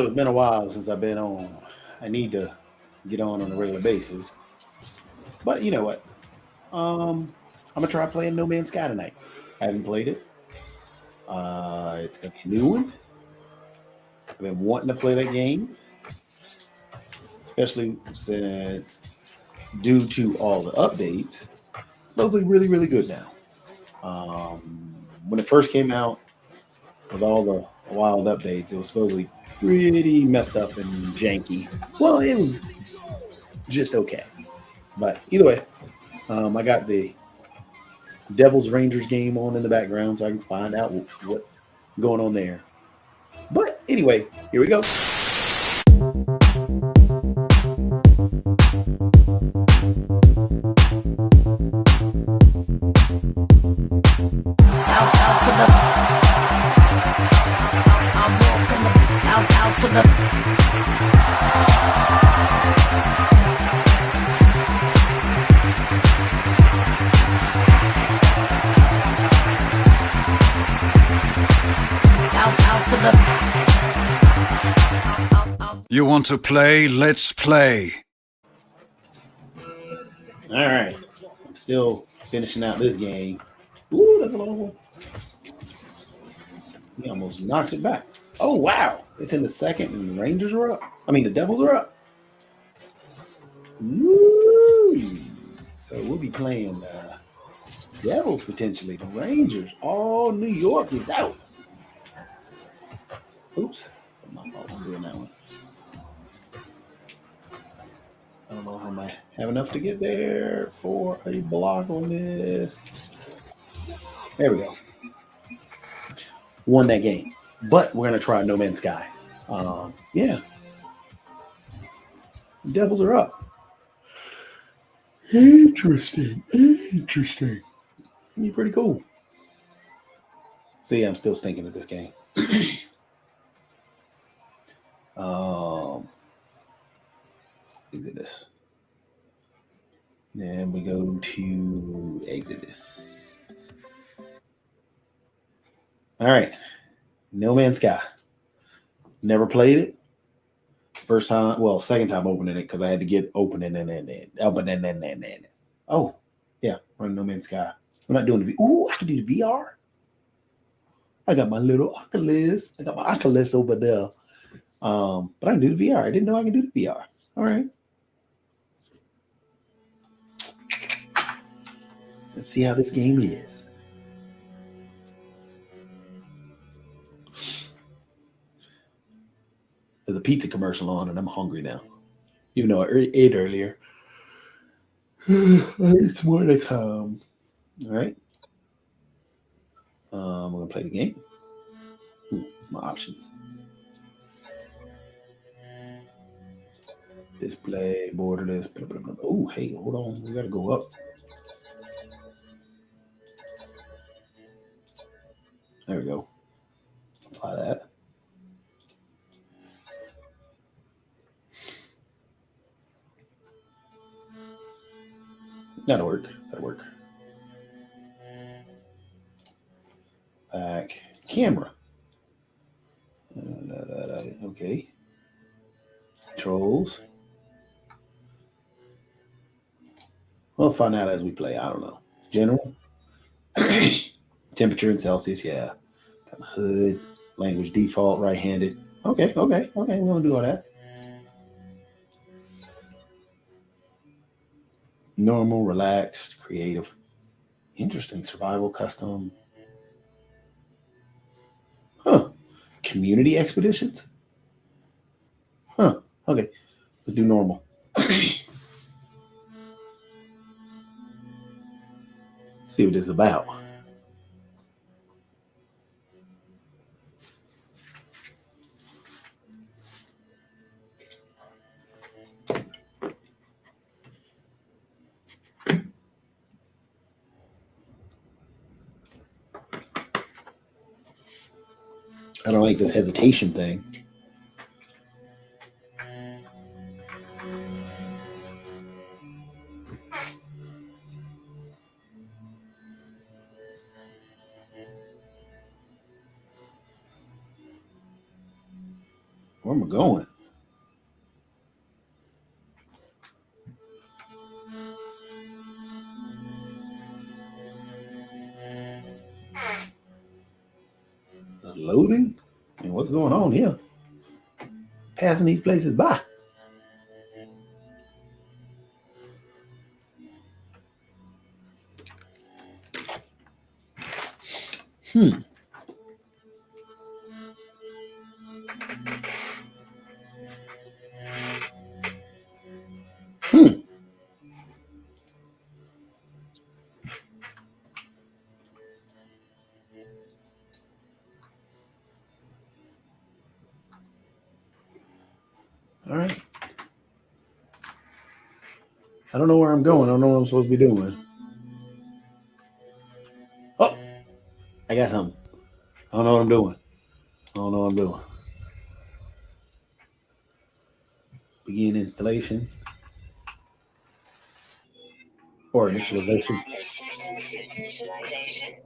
it's been a while since I've been on. I need to get on a regular basis. But you know what? I'm gonna try playing No Man's Sky tonight. I haven't played it. It's gonna be a new one. I've been wanting to play that game, especially since due to all the updates, it's supposedly really, really good now. When it first came out, with all the wild updates, it was supposedly pretty messed up and janky. Well, it was just okay. But either way, I got the Devils Rangers game on in the background so I can find out what's going on there. But anyway, here we go. You want to play? Let's play. All right. I'm still finishing out this game. Ooh, that's a long one. He almost knocked it back. Oh, wow. It's in the second, and the Rangers are up. I mean, the Devils are up. Woo! So we'll be playing Devils potentially. The Rangers. All New York is out. Oops. My fault. I'm doing that one. I don't know how I have enough to get there for a block on this. There we go. Won that game. But we're going to try No Man's Sky. Yeah. The Devils are up. Interesting. Be pretty cool. See, I'm still thinking of this game. Exodus. Then we go to Exodus. All right. No Man's Sky. Never played it. First time, well, second time opening it because I had to get opening and. Oh, yeah, run No Man's Sky. I'm not doing the Ooh, I can do the VR. I got my little Oculus. I got my Oculus over there. But I can do the VR. I didn't know I can do the VR. All right. Let's see how this game is. There's a pizza commercial on, and I'm hungry now. Even though I ate earlier. I'll eat some more next time. All right. I'm going to play the game. Ooh, my options. Display, borderless, blah, blah, blah. Oh, hey, hold on. We got to go up. There we go. Apply that. That'll work. Back. Camera. Okay. Controls. We'll find out as we play. I don't know. General. Temperature in Celsius. Yeah. Got my HUD. Language default. Right-handed. Okay. We want to do all that. Normal, relaxed, creative. Interesting. Survival, custom. Huh. Community expeditions? Huh. Okay. Let's do normal. See what this is about. I don't like this hesitation thing. Where am I going? Loading? And what's going on here? Passing these places by. Hmm. All right. I don't know where I'm going. I don't know what I'm supposed to be doing. Oh, I got something. I don't know what I'm doing. I don't know what I'm doing. Begin installation. Or initialization. System suit initialization.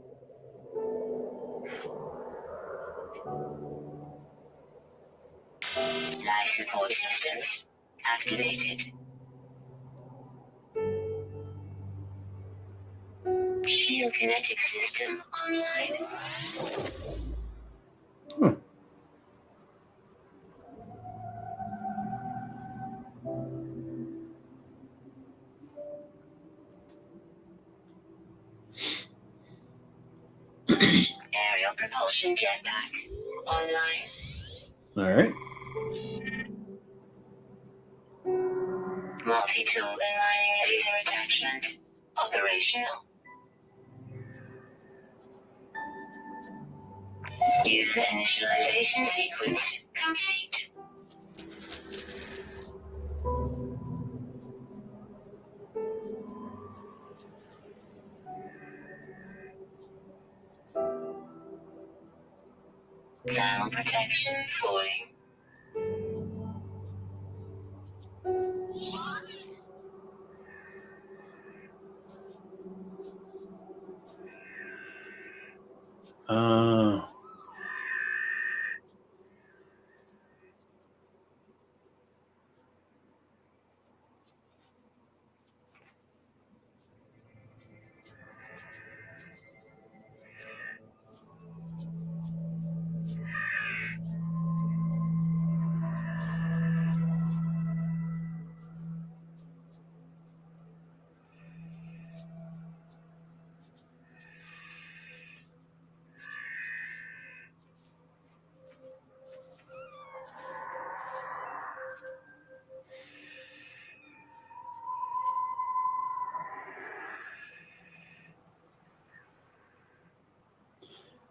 Life support systems activated. Shield kinetic system online. Aerial propulsion jetpack online. All right. Multi-tool and mining laser attachment operational. User initialization sequence complete. Thermal protection falling.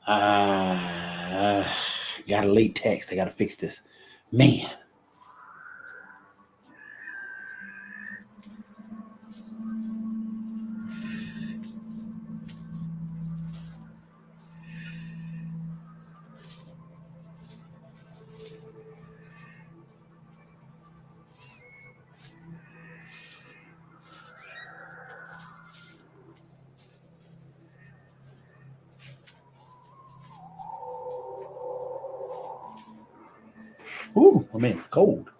Uh, got a late text. I got to fix this. Man. Ooh, oh man, it's cold.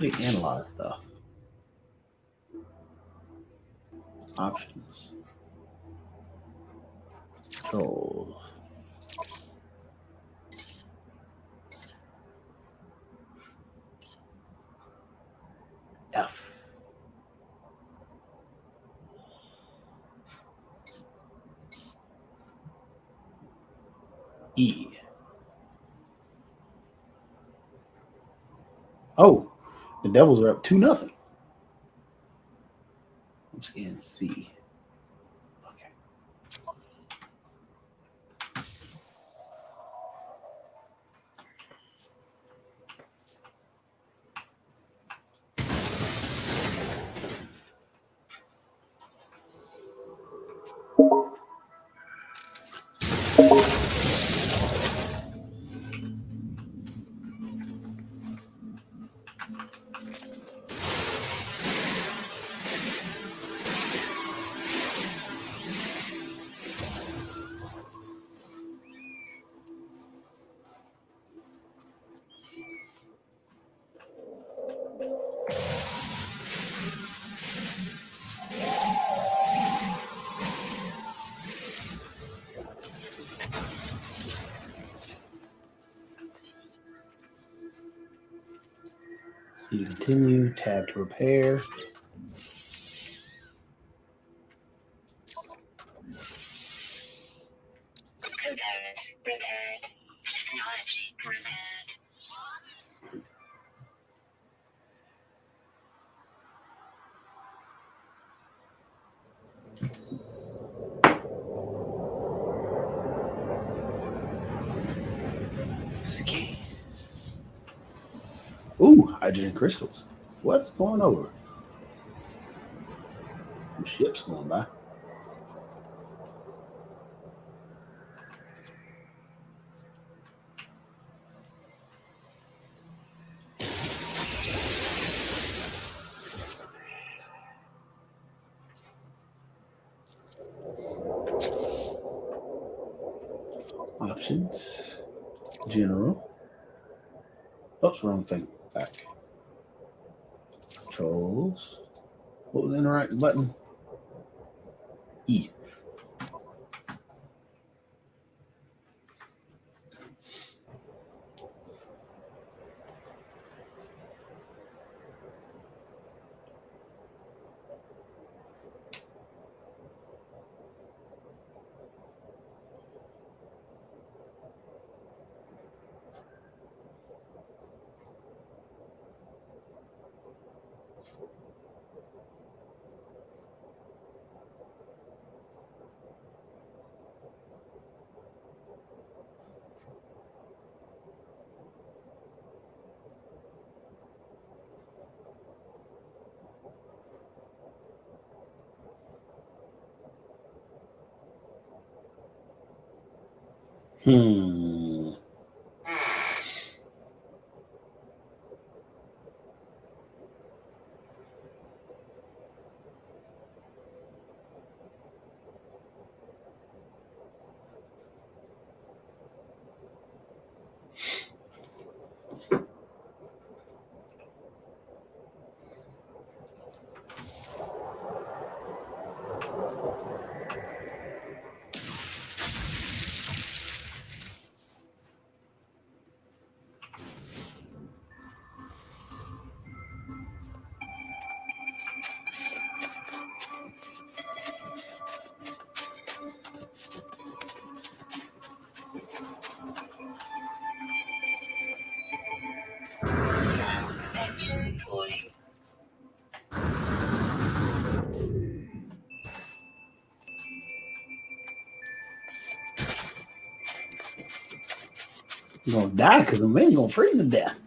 Quick analyze stuff. Options. Controls. F. E. Oh, the Devils are up 2-0. I'm scanning C. Okay. C to continue. Tab to repair. Component repaired. Technology repaired. Scan. Ooh, hydrogen crystals. What's going over? Some ships going by. Options. General. Oops, wrong thing. Back. Controls. What was the interact button? E. Hmm. Engine cooling. You're gonna die because the man's gonna freeze to death.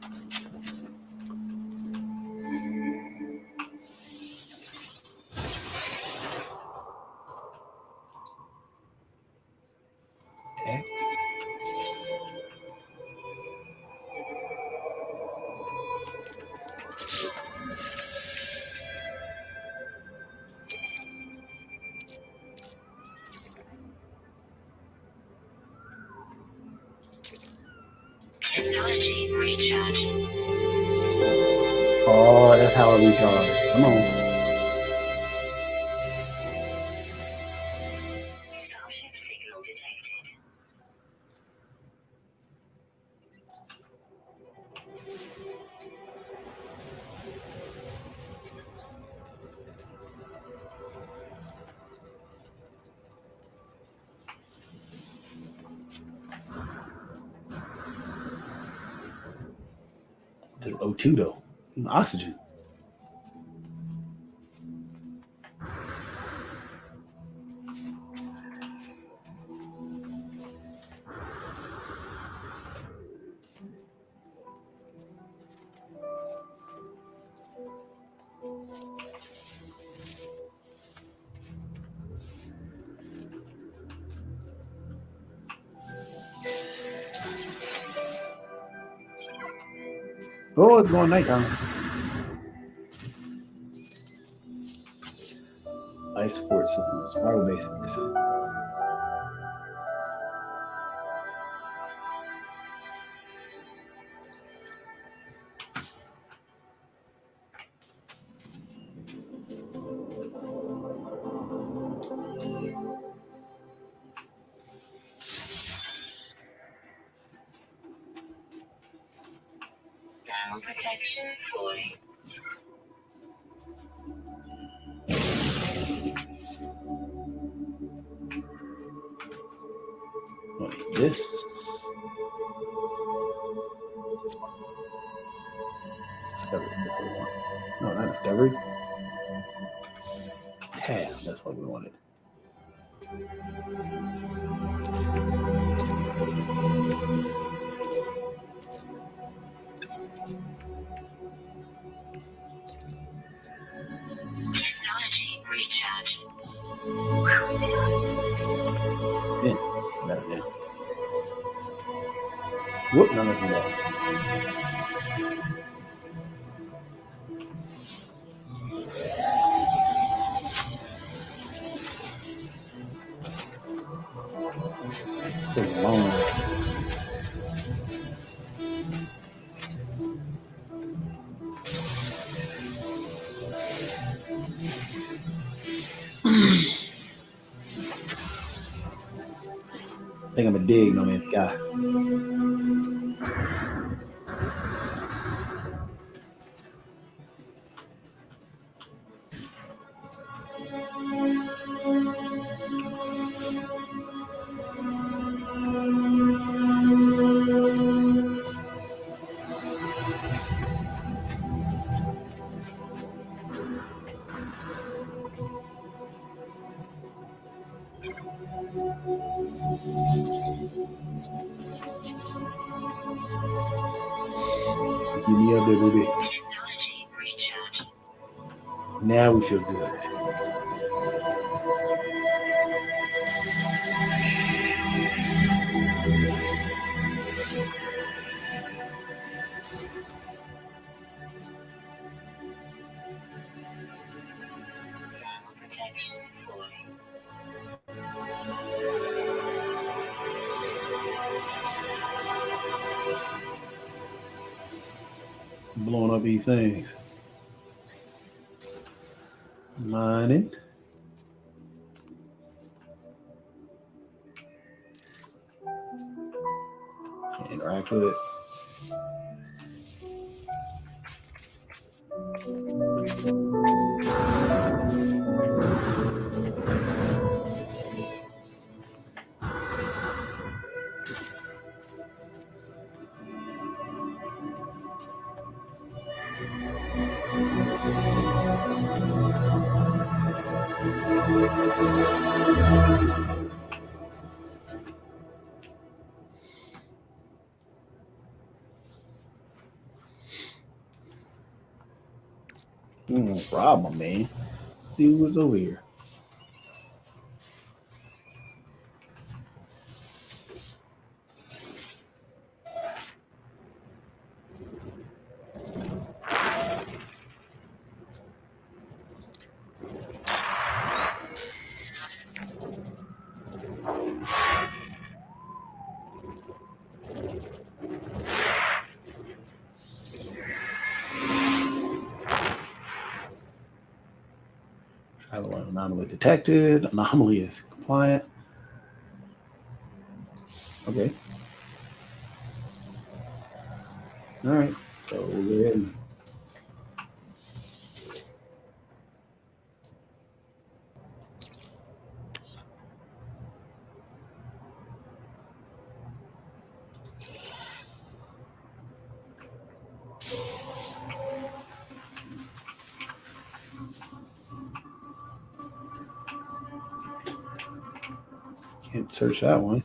X. Technology recharge. Oh, that's how I recharge. Come on. Starship signal detected. This O2 though. Oxygen. Oh, it's going nighttime. Life support systems. Survival basics. Thermal protection fully. Oh, this. Discovery. That's what we want. No, not discoveries. Tab. That's what we wanted. Technology recharged. Spin. Better now. Whoop, no, nothing left. Take a long. I think I'm a dig No Man's Sky. Give me up there, baby. Technology recharged. Now we feel good. Thermal protection fully. Blowing up these things. Mining. Can't interact with it. Problem, man. Let's see what's over here. Otherwise, anomaly detected. Anomaly is compliant. Okay. All right. So we'll go ahead and can't search that one.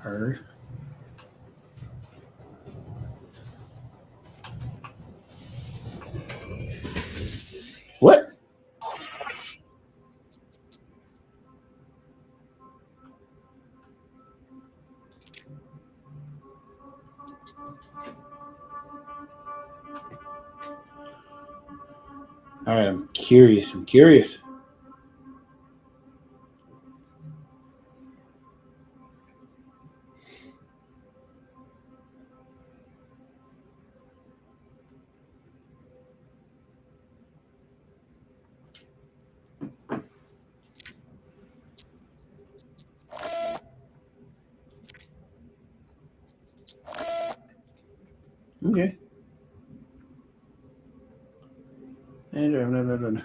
Heard. What? All right. I'm curious. I'm curious. Okay. No.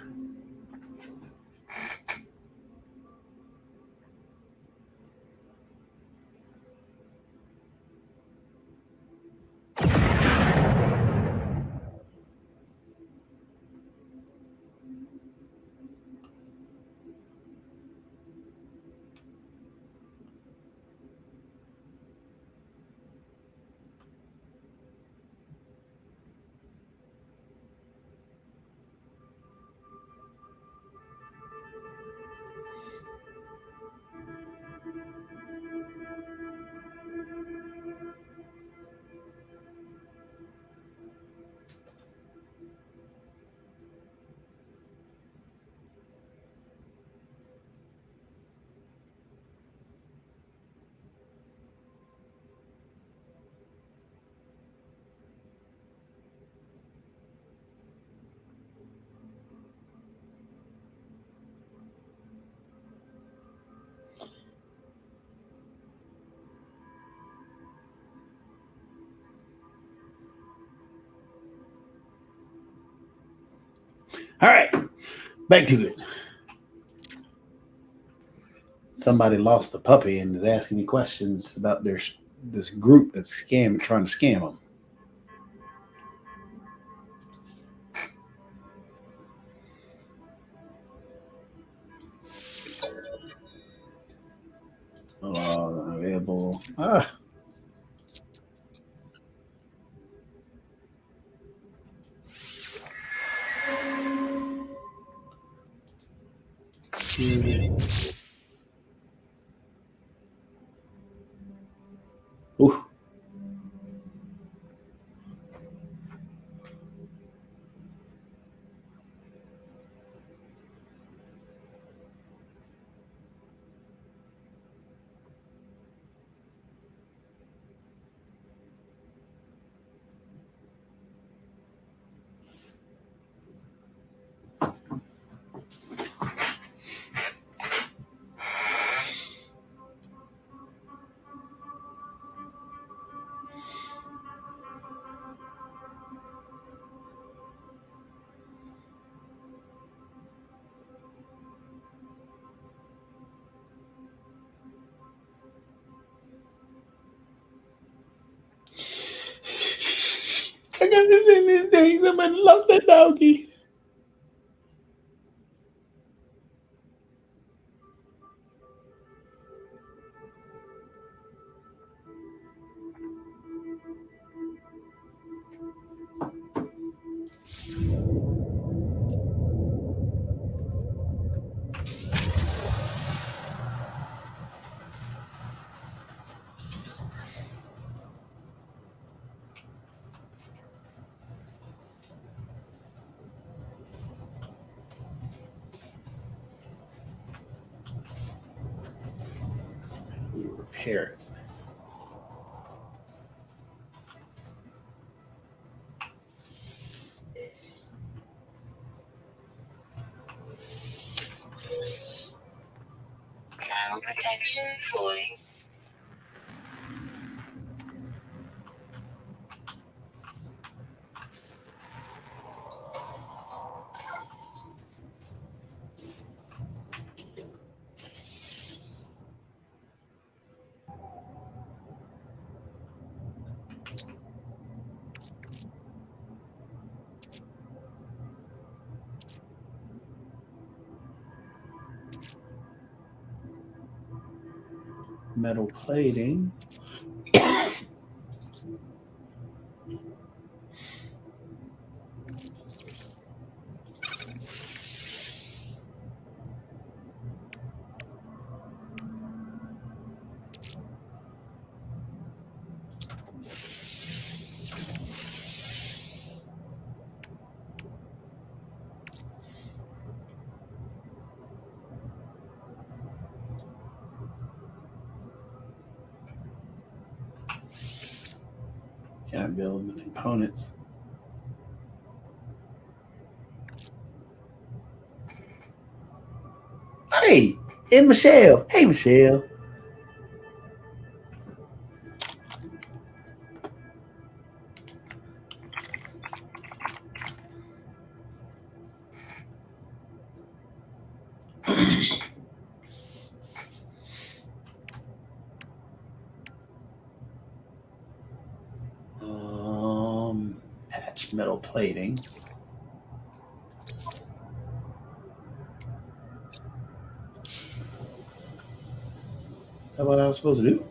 All right. Back to it. Somebody lost a puppy and is asking me questions about this group that's trying to scam them. Available. Ooh. I got this in this thing. Somebody lost that doggy. repair it. Panel protection fully. Metal plating. Can't build with components. Hey, and Michelle. Hey, Michelle. Patch metal plating. Is that what I was supposed to do?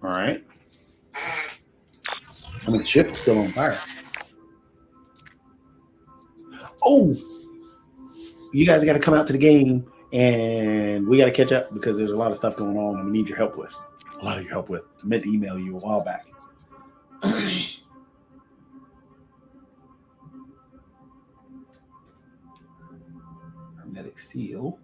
All right. I mean, the ship's still on fire. Oh, you guys got to come out to the game, and we got to catch up because there's a lot of stuff going on, and we need your help with. A lot of your help with. I meant to email you a while back. Hermetic seal.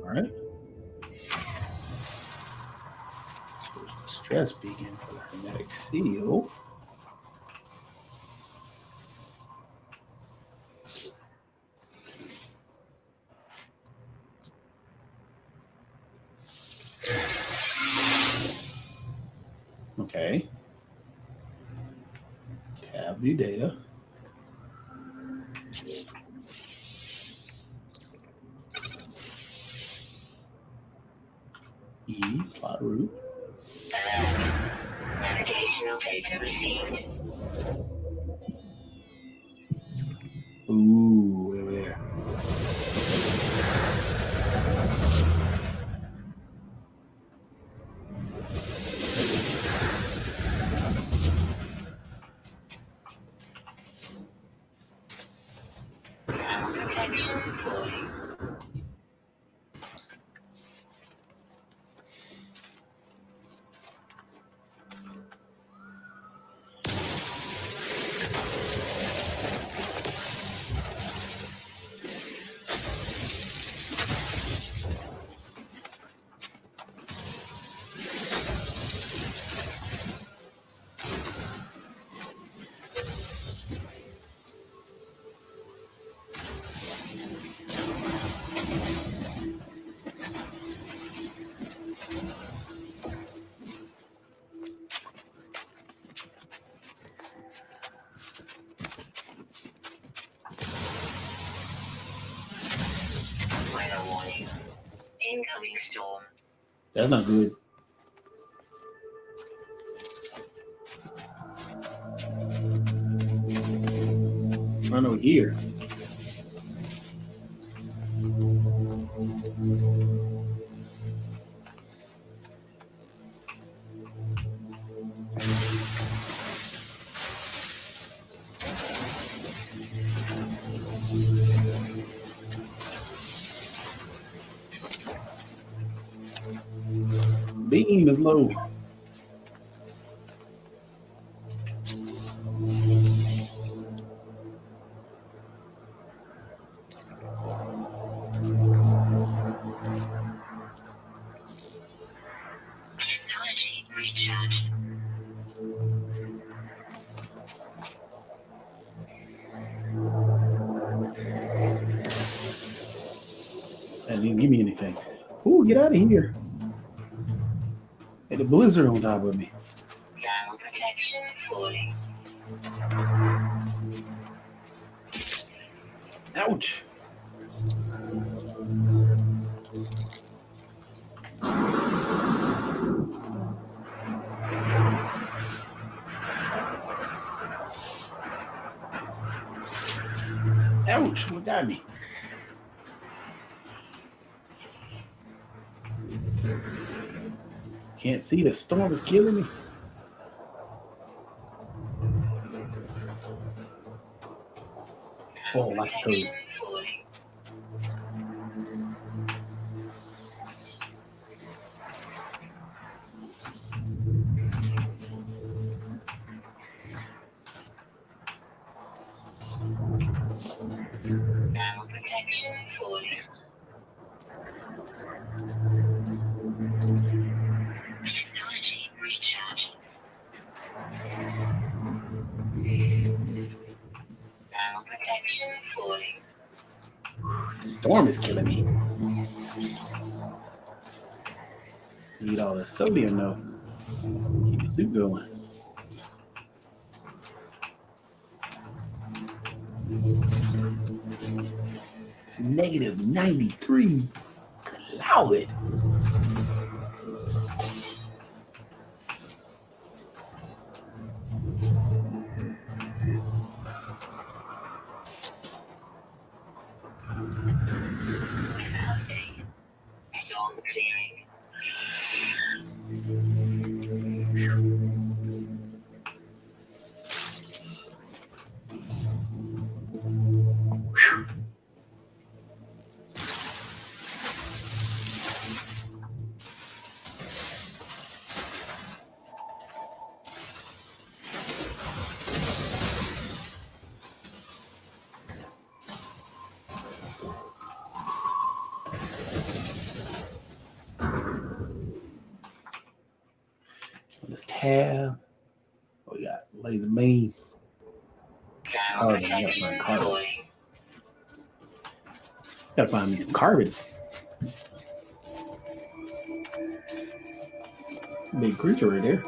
All right. Stress beacon for the hermetic seal. Okay. Tab view data. E plot route. Alert. Navigational data received. Ooh, over there. Panel protection fully. Weather warning. Incoming storm. That's not good. Run over here. Beam is low. Technology recharge. That didn't give me anything. Ooh, get out of here. Had a blizzard on top of me. Thermal protection falling. Ouch. Ouch, what got me? Can't see, the storm is killing me. Oh, my toe. Protection falling. Thermal protection falling. Technology recharging. Thermal protection falling. The storm is killing me. Need all the sodium though. Keep the suit going. It's negative 93. Good Lord. Update. Storm clearing. This tab. Oh, we got laser beam. Thermal Carbon. I gotta protection find carbon. falling. Gotta find me some carbon. Big creature right there.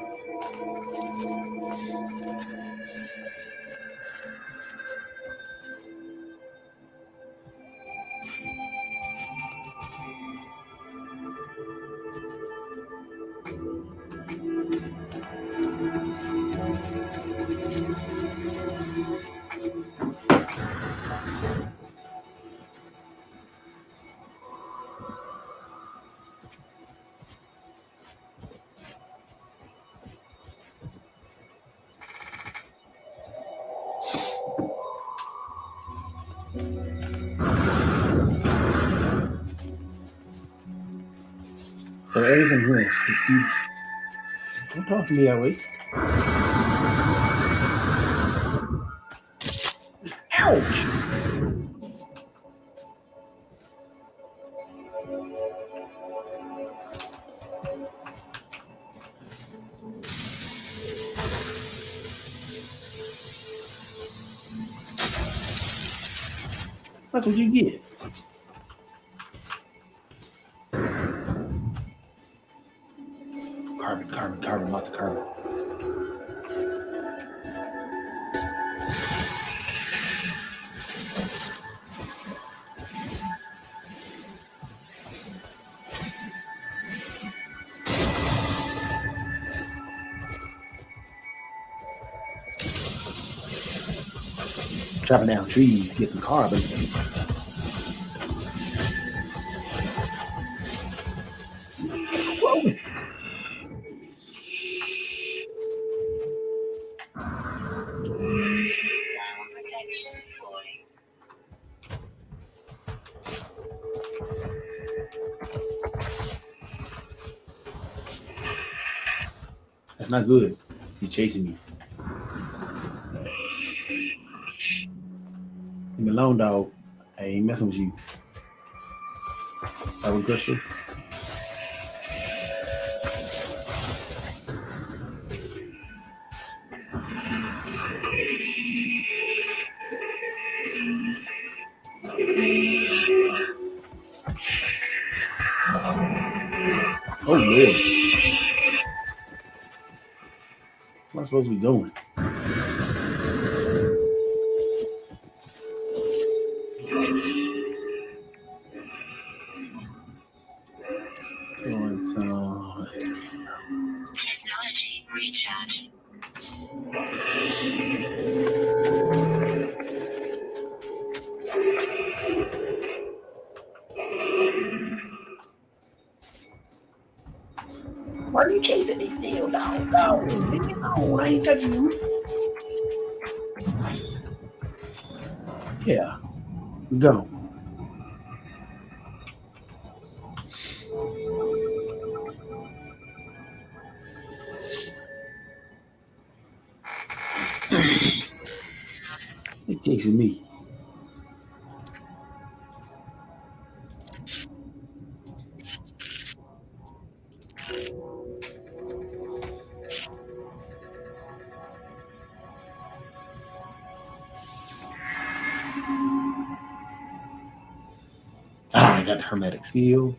So everything here is 50. Don't talk to me that way. Ouch! That's what you get. Carbon, carbon, carbon, lots of carbon. Chopping down trees to get some carbon. Whoa. Thermal protection falling. That's not good. He's chasing me. Leave me alone, dog. I ain't messing with you. That was Crystal. Oh, Lord. Where am I supposed to be going? Doing some. Technology recharge. Why are you chasing me still, dog? Dog, leave me alone. I ain't touching you. Yeah, go. They chasing me. Ah, I got the hermetic seal.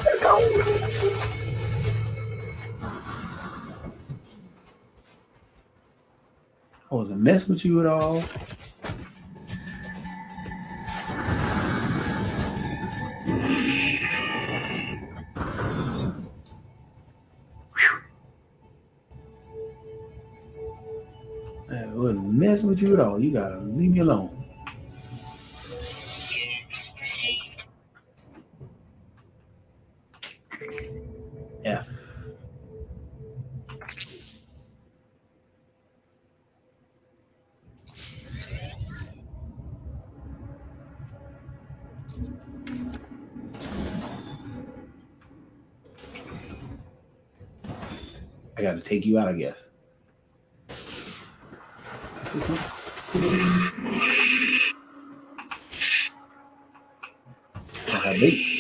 Let's go. I wasn't messing with you at all. I wasn't messing with you at all. You gotta leave me alone. Units received. F. I gotta take you out, I guess. I beat.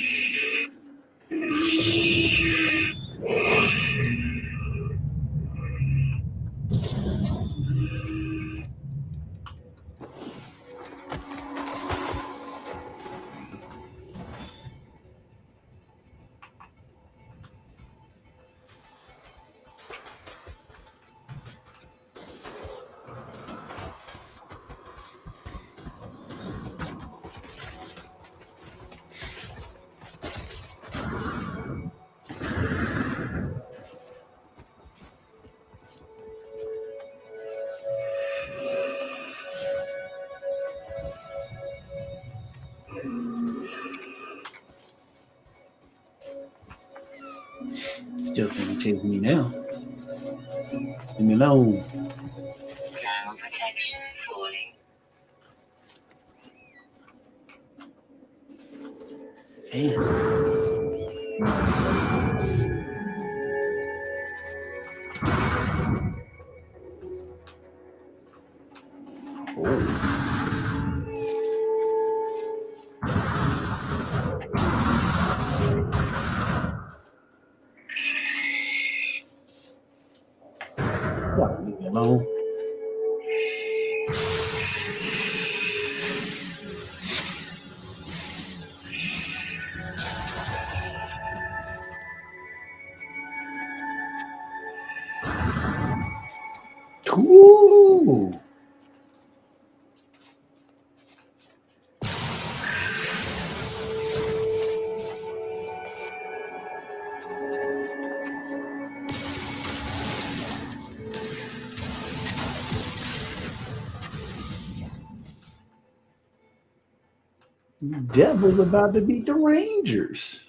Still think you're chasing me now. Leave me alone. Thermal protection falling. Fancy. Yeah, leave me alone. Ooh. Devil's about to beat the Rangers.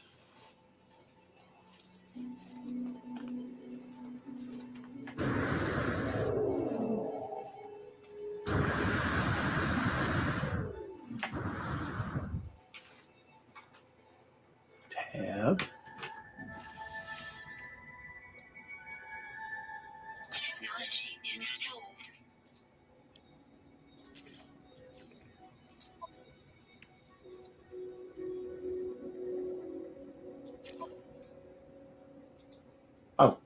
have Technology installed. oh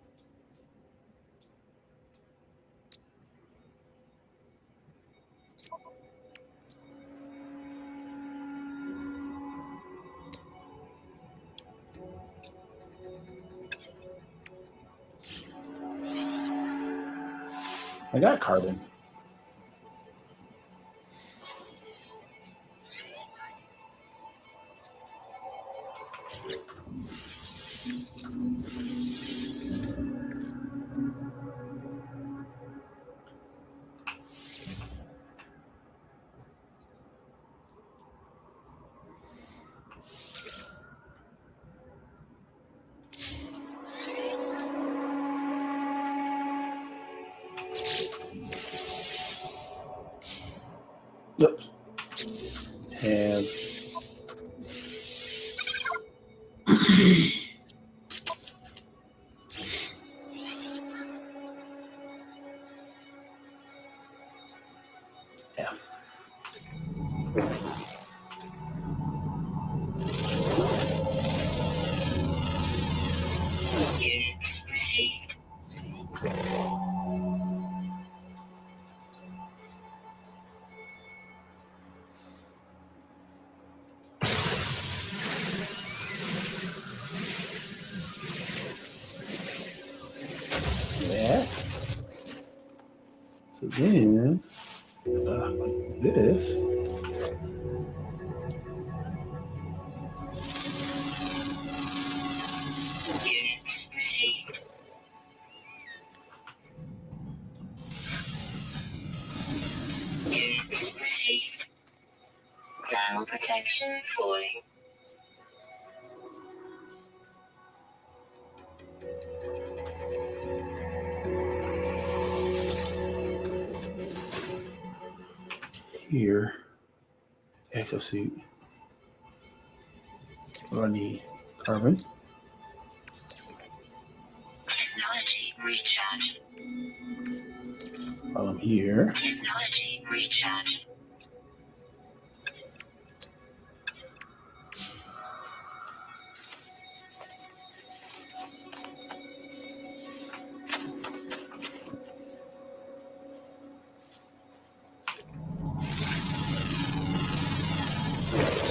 I got carbon. Oops. Have F. Units received. That. So then, like this. Units received. Units received. Thermal protection falling. Here, exosuit. What do I need? Carbon. Technology recharge. While I'm here, Technology recharge.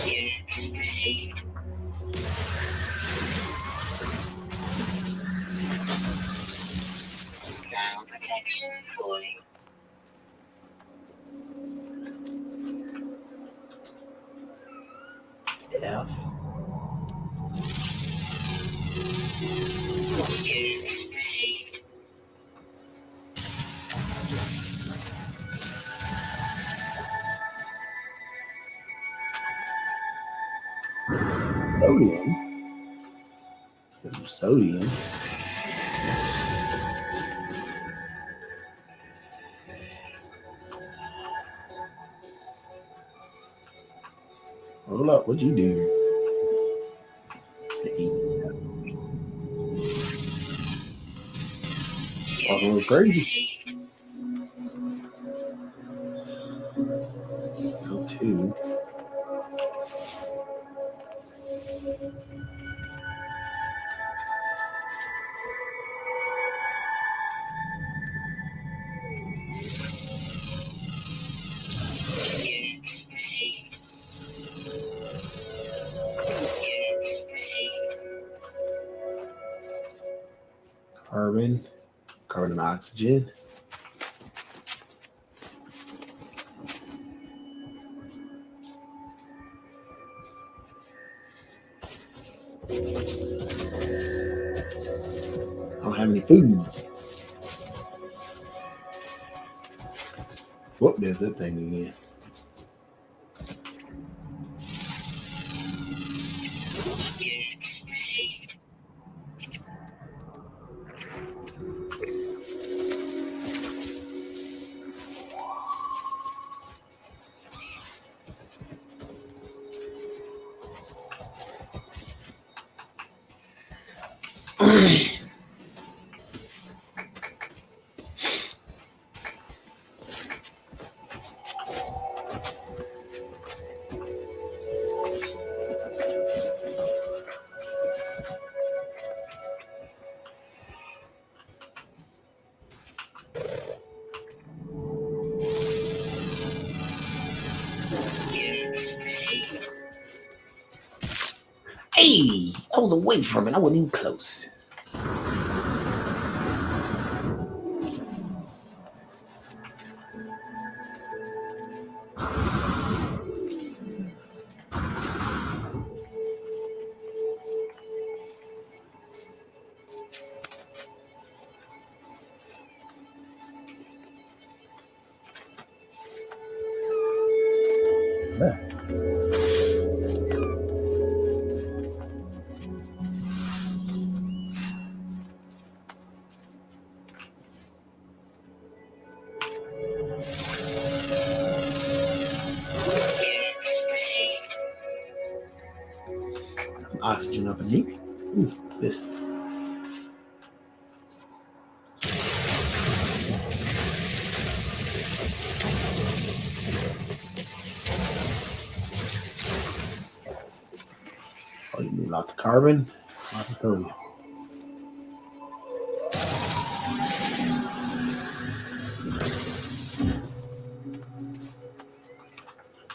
Units received. Thermal protection falling. F. Units received. Sodium. Let's get some sodium. Roll up. What'd you do? Walking a little crazy. Received. Go to. Units received. Units received. Carbon. Carbon and oxygen. I don't have any food. Whoop, there's that thing again. Units received. Units received. Hey, I was away from it. I wasn't even close. Units received. Some oxygen up in me. Ooh, this. Oh, you need lots of carbon, lots of sodium.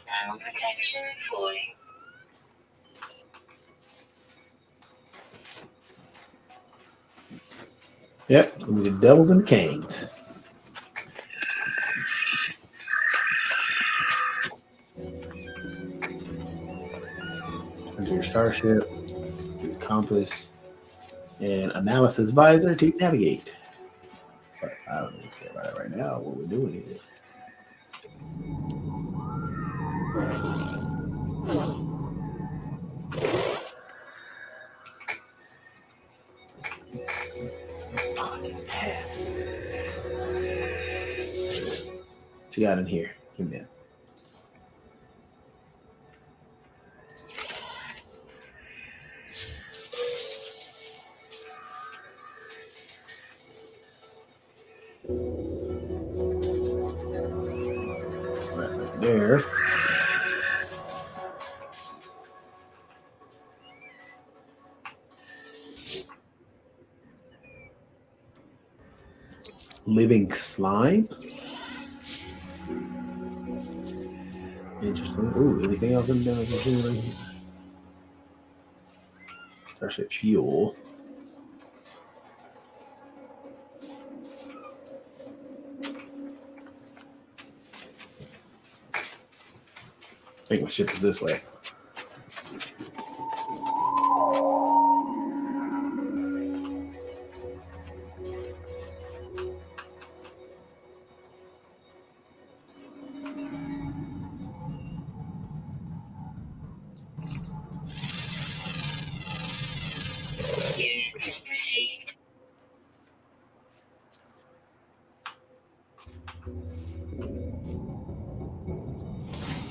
Panel protection falling. Yep, we the devils and the canes. Under your starship, use compass, and analysis visor to navigate. But I don't really care about it right now. What we're doing is what you got in here? Give me that. Right there. Living slime. Interesting. Ooh, anything else in there? Starship fuel. I think my ship is this way. Units received.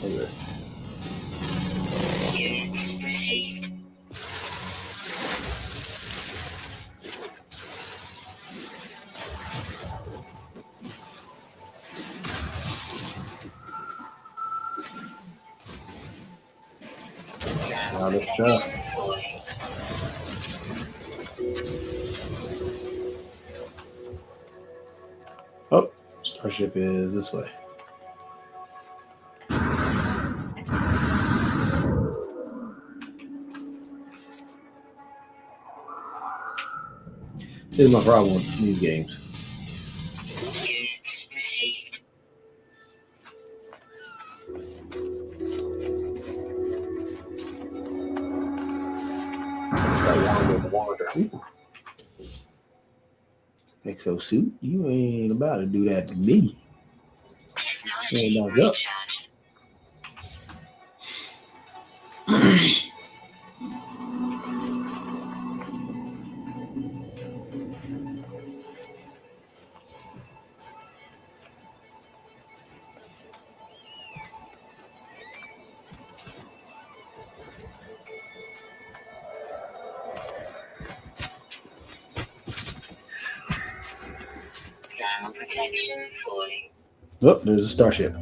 Look at this. Units received. A lot of stuff. Falling. Oh, starship is this way. This is my problem with these games. Units received. Wander. Ooh. Exosuit, you ain't about to do that to me. Technology Yeah, no, recharge. Thermal protection falling. Oh, there's a starship.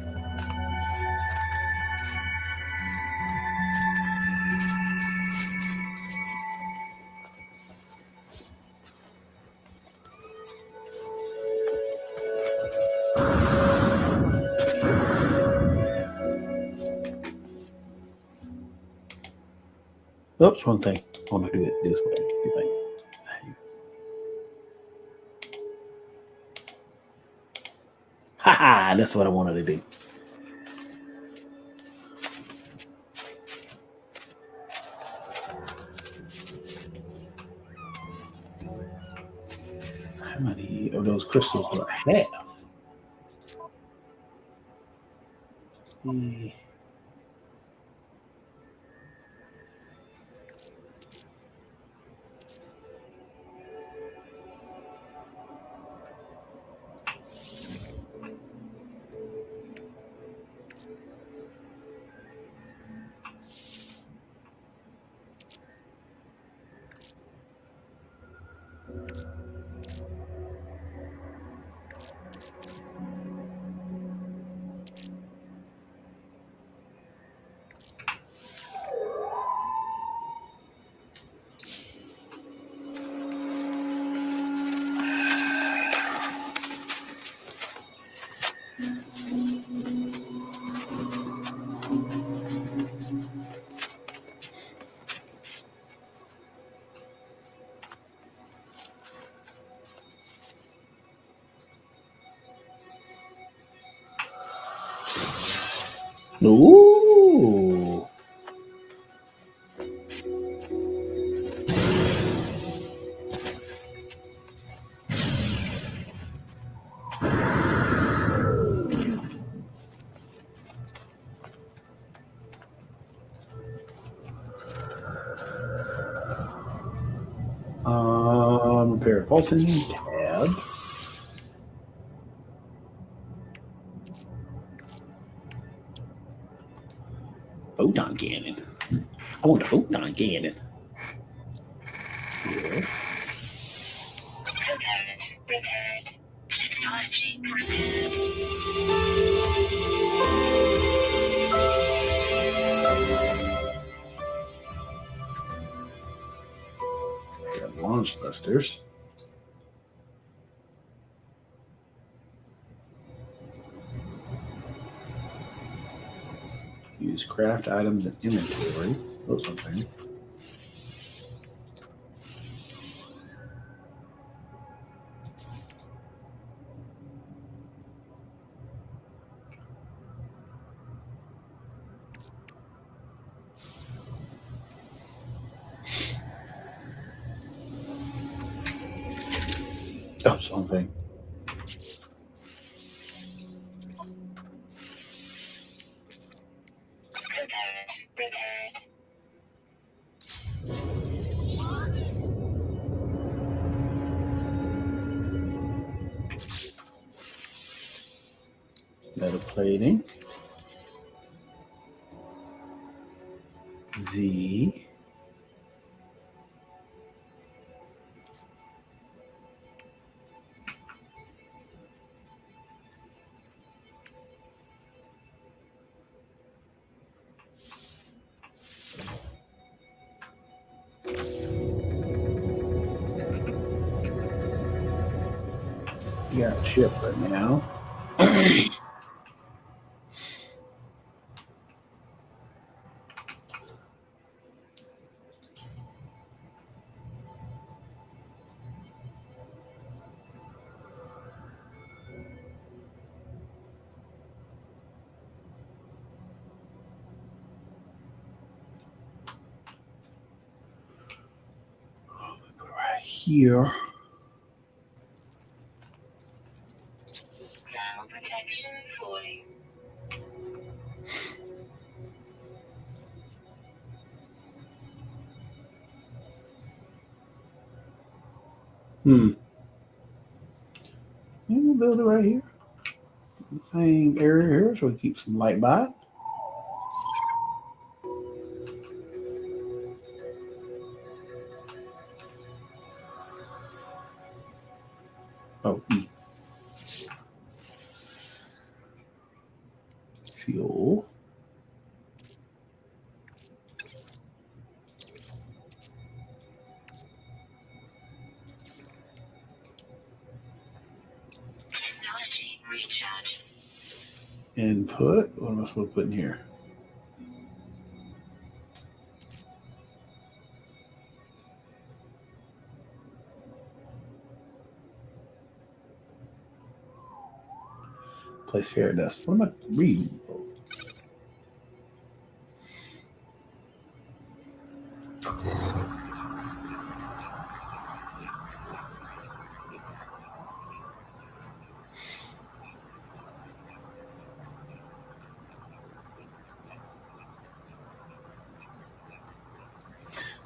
Oops, one thing. I want to do it this way. See if I can. Ha! That's what I wanted to do. How many of those crystals do I have? Ooh. Repair a pulsing tab. Photon cannon. I want a photon cannon. Yeah. Component repaired. Technology repaired. Launch thrusters. Use craft items in inventory. Oh, something. Oh, something. Component repaired. Metal plating. Z. Got a ship right now. Put it right here. Thermal protection falling. We'll build it right here. The same area here, so we keep some light by it. Oh, E. fuel. Technology recharge. Input. What am I supposed to put in here? Place fair dust. What am I reading?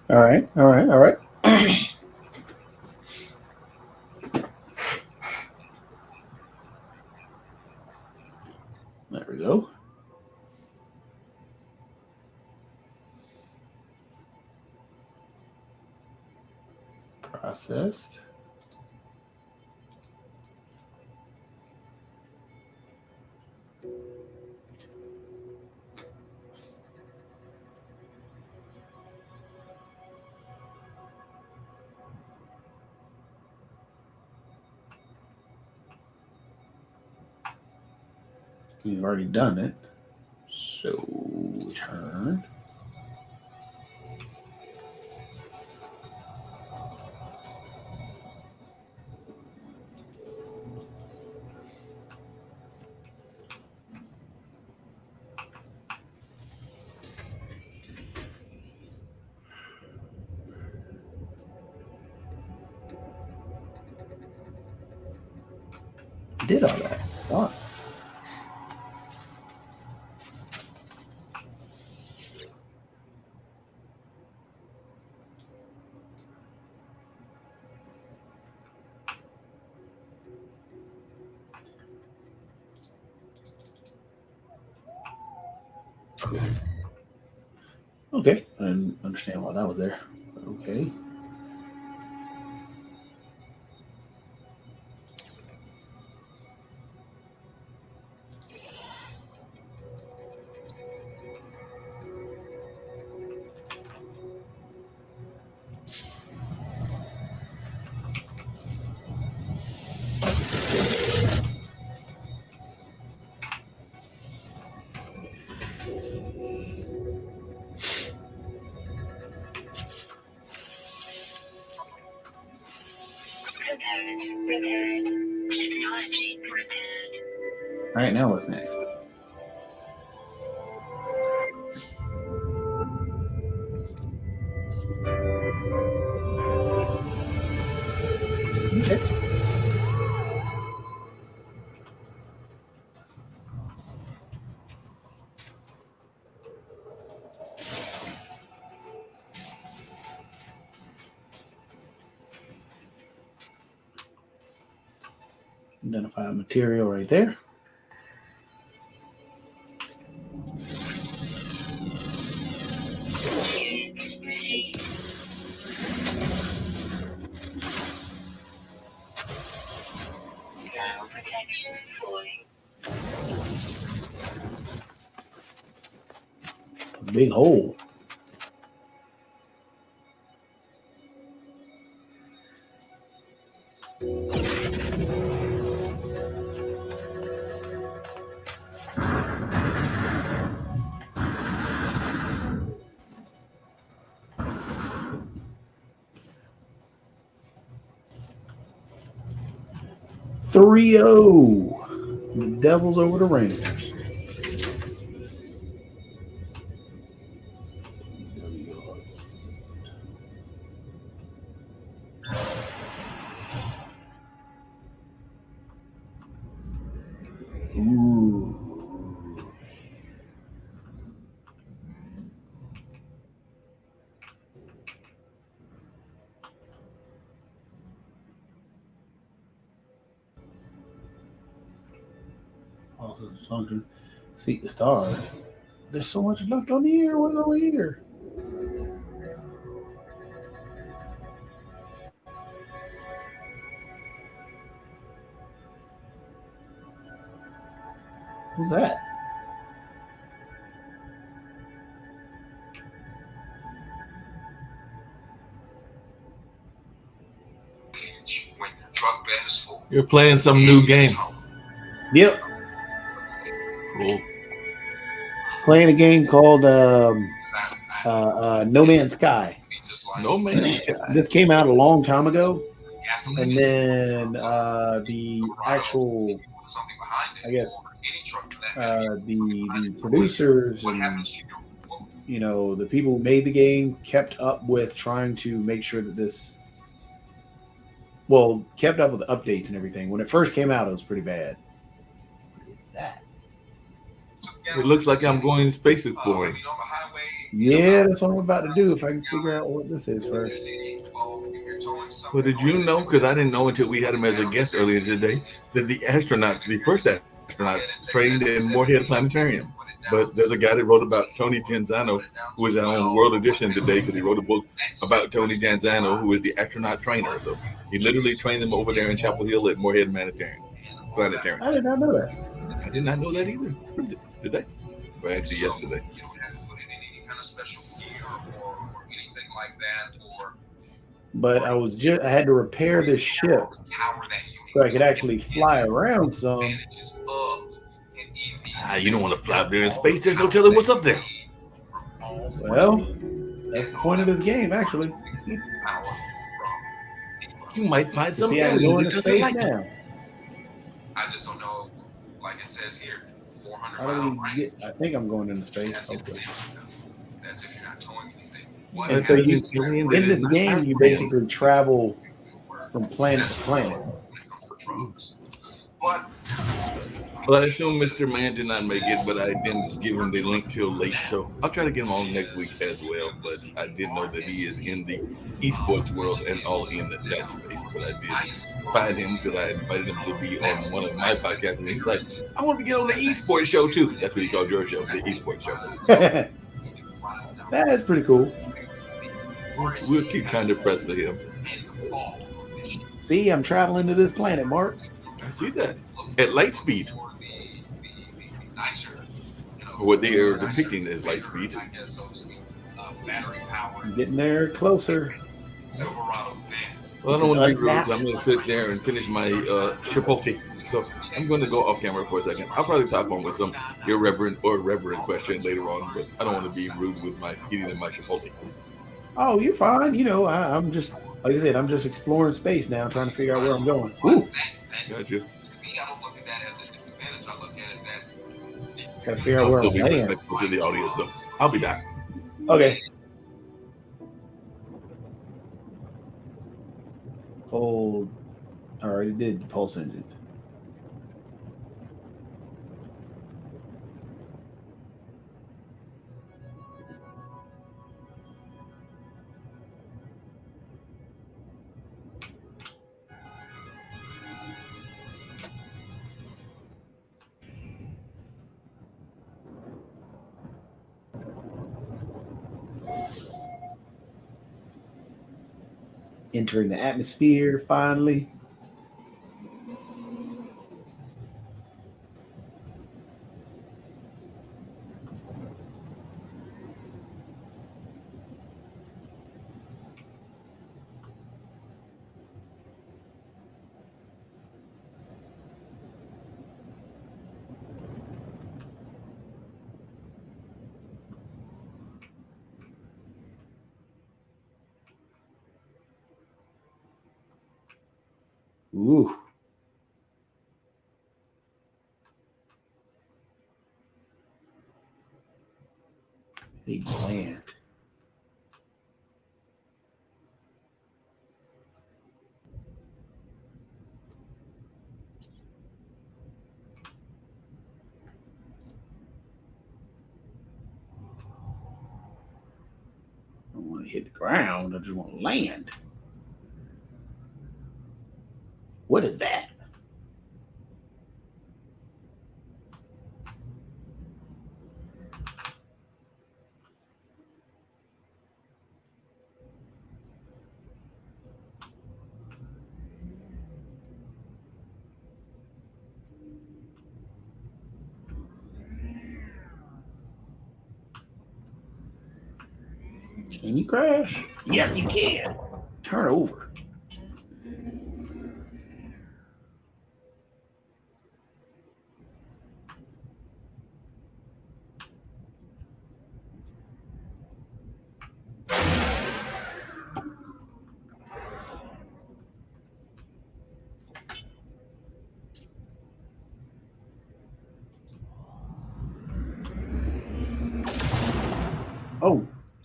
All right. There we go. Processed. We've already done it. So return. Did all that. Done. Okay. I didn't understand why that was there. Okay. Component repaired. Technology repaired. All right. Now what's next? Okay. Identify a material right there. Units received. Thermal protection falling. A big hole. Three-oh. The Devils over the Rangers. Ooh. Also, function. Seek the stars. There's so much left on here. What's over here? What's that? You're playing some new game. Yep. Cool. Playing a game called No Man's Sky. No Man's Sky. This came out a long time ago, and then the actual, I guess, the producers and the people who made the game kept up with trying to make sure that kept up with the updates and everything. When it first came out, it was pretty bad. What is that? It looks like I'm going space exploring. Yeah, that's what I'm about to do. If I can figure out what this is first. Well, did you know? Because I didn't know until we had him as a guest earlier today that the first astronauts, trained in Moorhead Planetarium. But there's a guy that wrote about Tony Genzano, who is on World Edition today, because he wrote a book about Tony Genzano, who is the astronaut trainer. So he literally trained them over there in Chapel Hill at Moorhead Planetarium. I did not know that. I did not know that either. Today, or actually yesterday. But I had to repair this ship so I could actually fly around some. You don't want to fly up there in space. There's no telling what's up there. Well, that's the point of this game, actually. You might find something. See, I'm going to space now. I just don't know. Like it says here, 400 How do we get? I think I'm going into space. That's Okay. if you're not towing anything. And so in this game, you basically travel from planet to planet. Well, I assume Mr. Man did not make it, but I didn't give him the link till late, so I'll try to get him on next week as well. But I did know that he is in the esports world and all in that space. But I did find him because I invited him to be on one of my podcasts, and he's like, "I want to get on the esports show too." That's what he called your show, the esports show. That is pretty cool. We'll keep trying to press for him. See, I'm traveling to this planet, Mark. I see that at light speed. What they are depicting as light speed. I'm getting there closer. Well, I don't want to be rude, so I'm going to sit there and finish my Chipotle. So I'm going to go off camera for a second. I'll probably pop on with some irreverent or reverent question later on, but I don't want to be rude with my eating in my Chipotle. Oh, you're fine. I'm just, like I said, I'm just exploring space now, trying to figure out where I'm going. Ooh. Gotcha. Gotta figure out where I'm be going. respectful to the audience, though. I'll be back. Okay. Hold. I already did the pulse engine. Entering the atmosphere finally. Ooh. Big land. I don't want to hit the ground. I just want to land. What is that? Can you crash? Yes, you can. Turn over.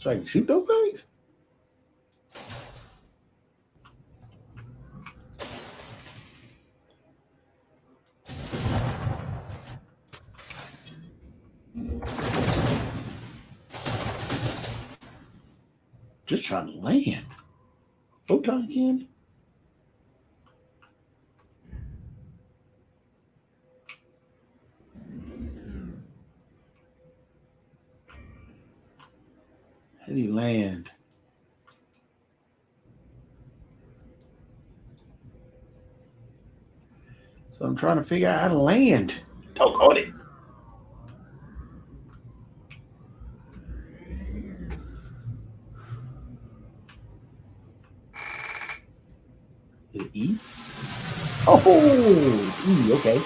So I can shoot those things? Just trying to land. Photon candy? How do you land? So I'm trying to figure out how to land. Doggone it. Is it E? Oh, E, okay.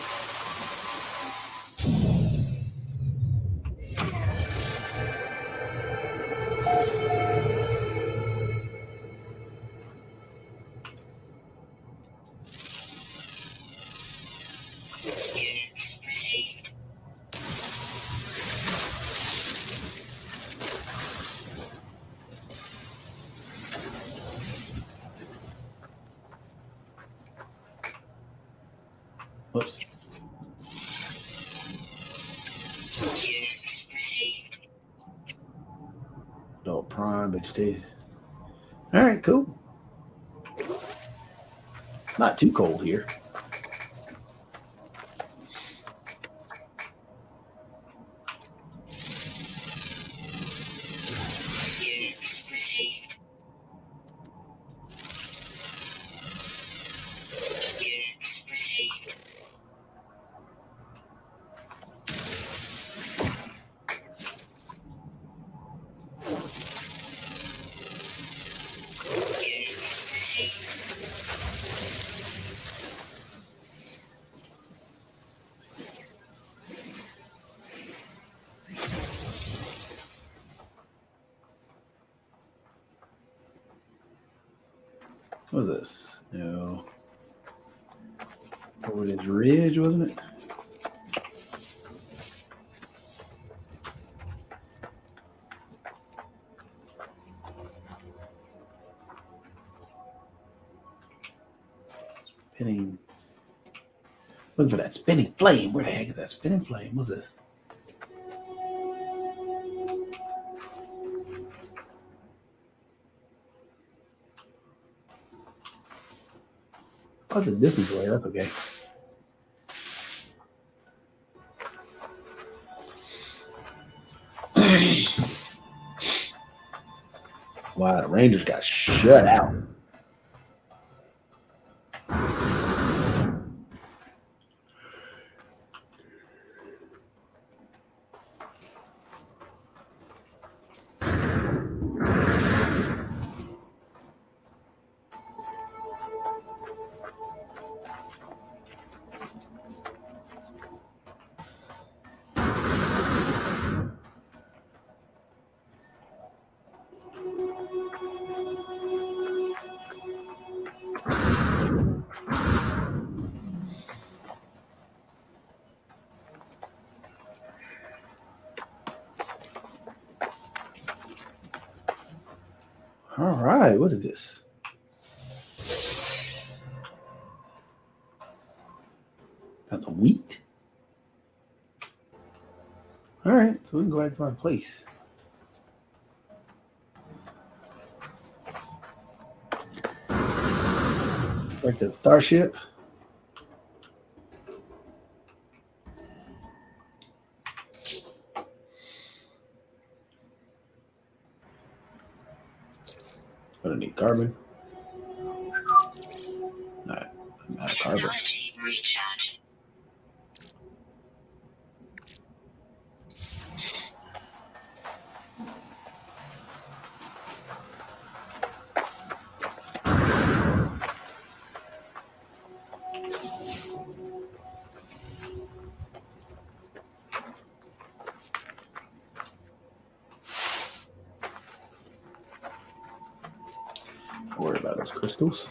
Units received. Whoops. Units received. Adult prime vegetation. All right, cool. It's not too cold here. Units received. Units received. Units received. What was this? No. Portage Ridge, wasn't it? Spinning. Looking for that spinning flame. Where the heck is that spinning flame? What's this? Oh, it's a distance away. That's okay. Wow, the Rangers got shut out. All right, what is this? Got some wheat. All right, so we can go back to my place. Back to the starship. Gonna need carbon. Not carbon. Technology recharge. Don't worry about those crystals.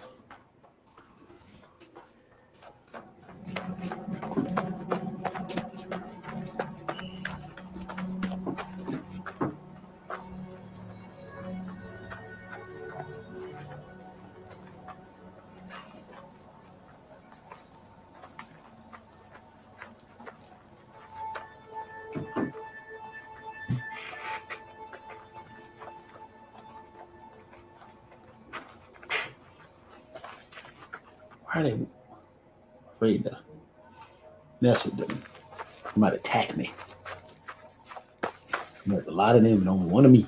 Why are they afraid to mess with them? They might attack me. There's a lot of them and only one of me.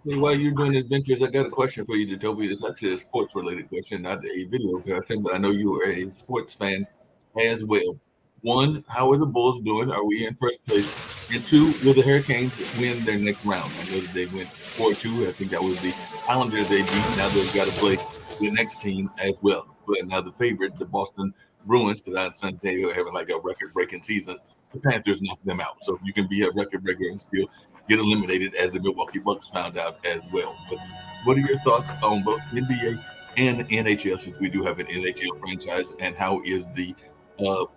While you're doing adventures, I got a question for you, Jacoby. It's actually a sports related question, not a video question, but I know you are a sports fan as well. One, how are the Bulls doing? Are we in first place? And two, will the Hurricanes win their next round? I know that they went 4-2. I think that was the Islanders they beat. Now they've got to play the next team as well. But now the favorite, the Boston Bruins, because I understand they are having like a record-breaking season. The Panthers knocked them out. So you can be a record breaker and still get eliminated, as the Milwaukee Bucks found out as well. But what are your thoughts on both NBA and NHL, since we do have an NHL franchise, and how is the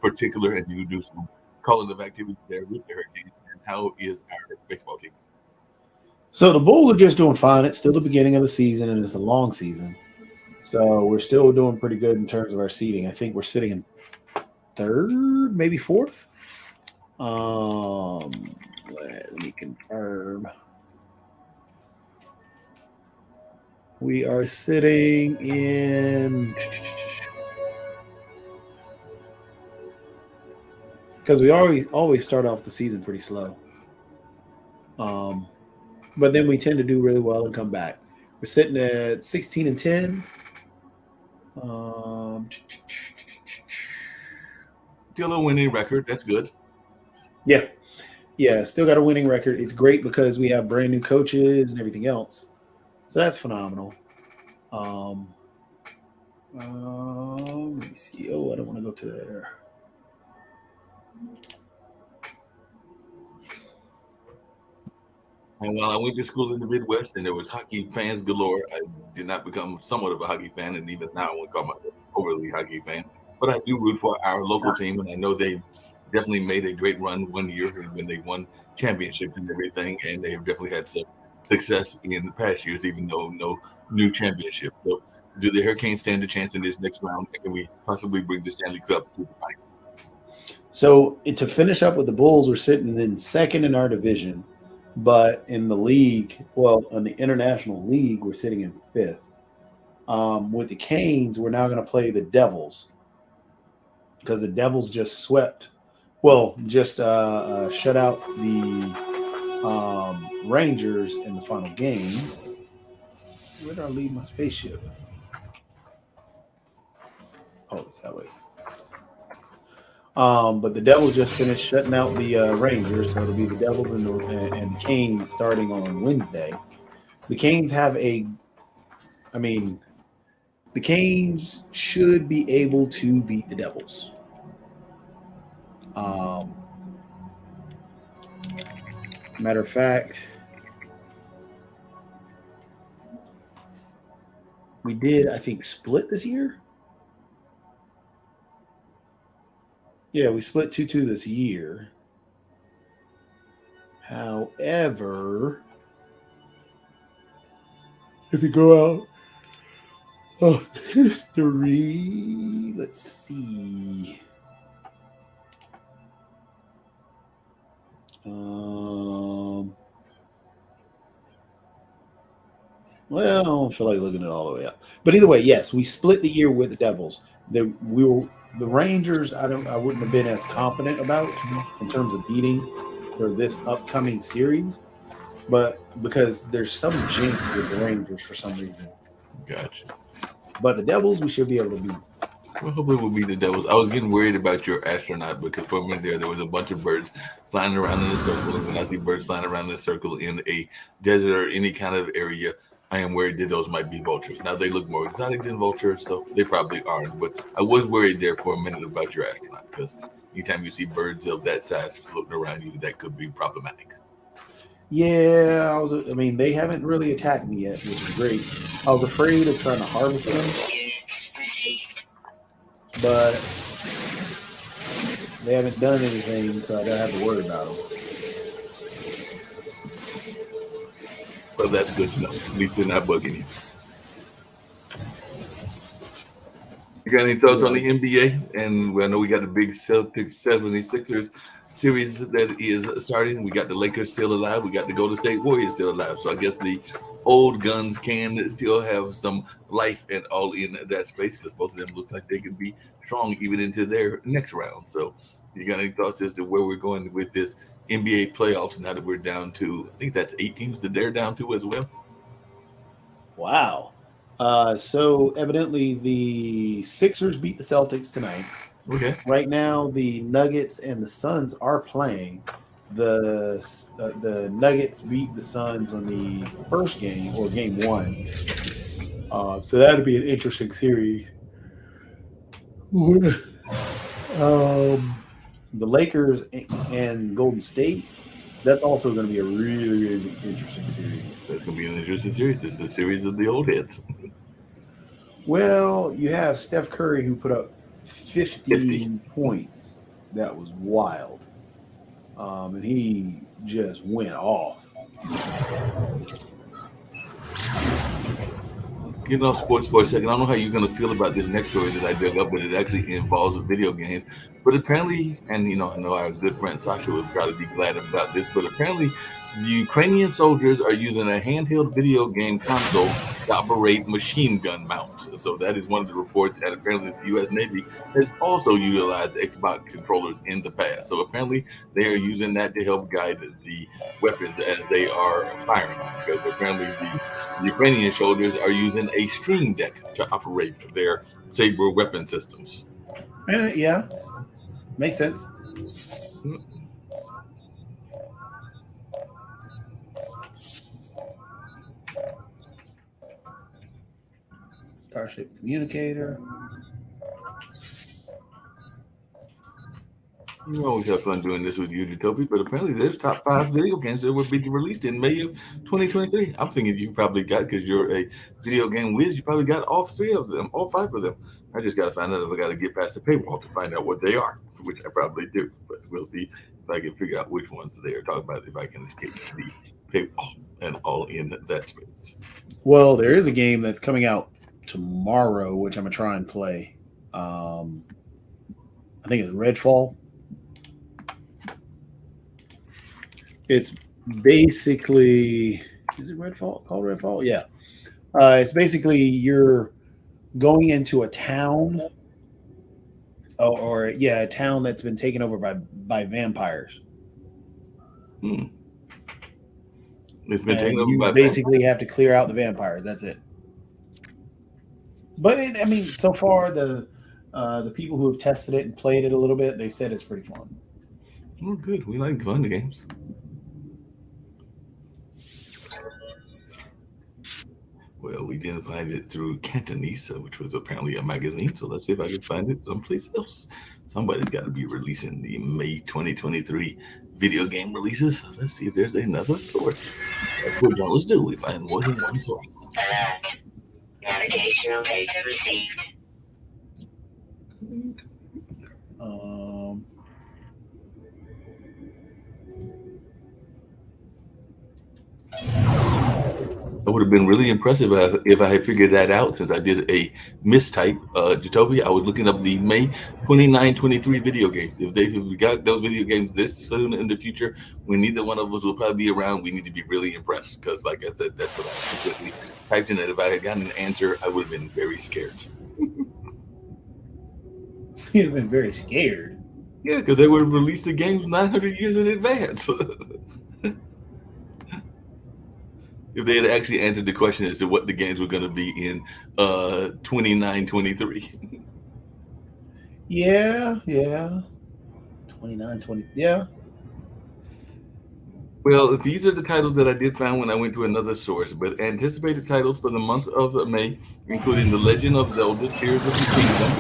particular, and you do some calling of activity there with the Hurricanes, and how is our baseball team? So the Bulls are just doing fine. It's still the beginning of the season, and it's a long season. So we're still doing pretty good in terms of our seeding. I think we're sitting in third, maybe fourth. Let me confirm. We are sitting in, because we always start off the season pretty slow. But then we tend to do really well and come back. We're sitting at 16-10. Still a winning record. That's good. Yeah, still got a winning record. It's great because we have brand new coaches and everything else. So that's phenomenal. Let me see. Oh, I don't want to go to there. And while I went to school in the Midwest and there was hockey fans galore, I did not become somewhat of a hockey fan, and even now I wouldn't call myself overly hockey fan. But I do root for our local team, and I know they definitely made a great run one year when they won championships and everything, and they've definitely had some success in the past years, even though no new championship. So do the Hurricanes stand a chance in this next round? And can we possibly bring the Stanley Cup to the final? So to finish up with the Bulls, we're sitting in second in our division. But in the league, in the international league, we're sitting in fifth. With the Canes, we're now going to play the Devils, because the Devils just shut out the Rangers in the final game. Where did I leave my spaceship? Oh, it's that way. But the Devils just finished shutting out the Rangers, so it'll be the Devils and the Canes starting on Wednesday. The Canes the Canes should be able to beat the Devils. Matter of fact, we did, I think, split this year. Yeah, we split 2-2 this year. However, if you go out history, let's see. Well, I don't feel like looking it all the way up. But either way, yes, we split the year with the Devils. The Rangers, I wouldn't have been as confident about in terms of beating for this upcoming series, but because there's some jinx with the Rangers for some reason. Gotcha. But the Devils, we should be able to beat. Well, hopefully we'll beat the Devils. I was getting worried about your astronaut because for a minute there was a bunch of birds flying around in a circle. And when I see birds flying around in a circle in a desert or any kind of area, I am worried that those might be vultures. Now they look more exotic than vultures, so they probably aren't. But I was worried there for a minute about your astronaut because anytime you see birds of that size floating around you, that could be problematic. Yeah, they haven't really attacked me yet, which is great. I was afraid of trying to harvest them, but they haven't done anything, so I don't have to worry about them. Well, that's good to know. At least they're not bugging you. You got any thoughts on the NBA? And I know we got the big Celtics 76ers series that is starting. We got the Lakers still alive. We got the Golden State Warriors still alive. So I guess the old guns can still have some life and all in that space because both of them look like they could be strong even into their next round. So you got any thoughts as to where we're going with this NBA playoffs now that we're down to, I think that's 8 teams that they're down to as well? Wow. So evidently the Sixers beat the Celtics tonight. Okay. Right now, the Nuggets and the Suns are playing. The Nuggets beat the Suns on the first game, or game one. So that'd be an interesting series. The Lakers and Golden State, that's also going to be a really, really interesting series. That's going to be an interesting series. It's the series of the old heads. Well, you have Steph Curry who put up 50 points. That was wild. And he just went off. Getting off sports for a second, I don't know how you're going to feel about this next story that I dug up, but it actually involves video games. But apparently, and I know our good friend Sasha would probably be glad about this, but apparently the Ukrainian soldiers are using a handheld video game console to operate machine gun mounts. So that is one of the reports, and apparently the U.S. Navy has also utilized Xbox controllers in the past. So apparently they are using that to help guide the weapons as they are firing, because apparently the Ukrainian soldiers are using a Stream Deck to operate their Saber weapon systems. Yeah, makes sense. Starship Communicator. You always have fun doing this with you, Utopia, but apparently there's top 5 video games that will be released in May of 2023. I'm thinking you probably got, because you're a video game whiz, you probably got all 3 of them, all 5 of them. I just got to find out if I got to get past the paywall to find out what they are, which I probably do. But we'll see if I can figure out which ones they are talking about, if I can escape the paywall and all in that space. Well, there is a game that's coming out tomorrow, which I'm going to try and play. I think it's Redfall. It's basically, is it Redfall? Called Redfall? Yeah. It's basically you're going into a town, a town that's been taken over by vampires. It's been taken over you by basically have to clear out the vampires. That's it. But so far the people who have tested it and played it a little bit, they've said it's pretty fun. Oh, good. We like fun games. Well, we didn't find it through Cantonese, which was apparently a magazine. So let's see if I can find it someplace else. Somebody's got to be releasing the May 2023 video game releases. Let's see if there's another source. That's what journalists do. We find more than one source. Alert. Navigational data received. That would have been really impressive if I had figured that out, since I did a mistype. Jatopia, I was looking up the May 29-23 video games. If we got those video games this soon in the future, when neither one of us will probably be around, we need to be really impressed. Because, like I said, that's what I specifically typed in. That if I had gotten an answer, I would have been very scared. You'd have been very scared. Yeah, because they would have released the games 900 years in advance. If they had actually answered the question as to what the games were going to be in 29-23. Yeah. 29-20. Yeah. Well, these are the titles that I did find when I went to another source, but anticipated titles for the month of May, including The Legend of Zelda, Tears of the Kingdom,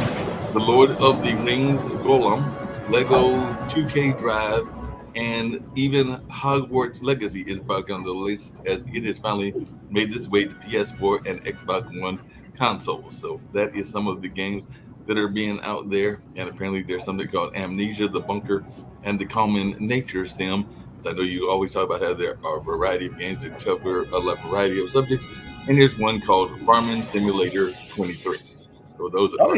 The Lord of the Rings Golem, Lego 2K Drive, and even Hogwarts Legacy is back on the list, as it has finally made its way to PS4 and Xbox One consoles. So that is some of the games that are being out there. And apparently there's something called Amnesia, The Bunker, and the Common Nature Sim. I know you always talk about how there are a variety of games that cover a variety of subjects. And there's one called Farming Simulator 23. So those are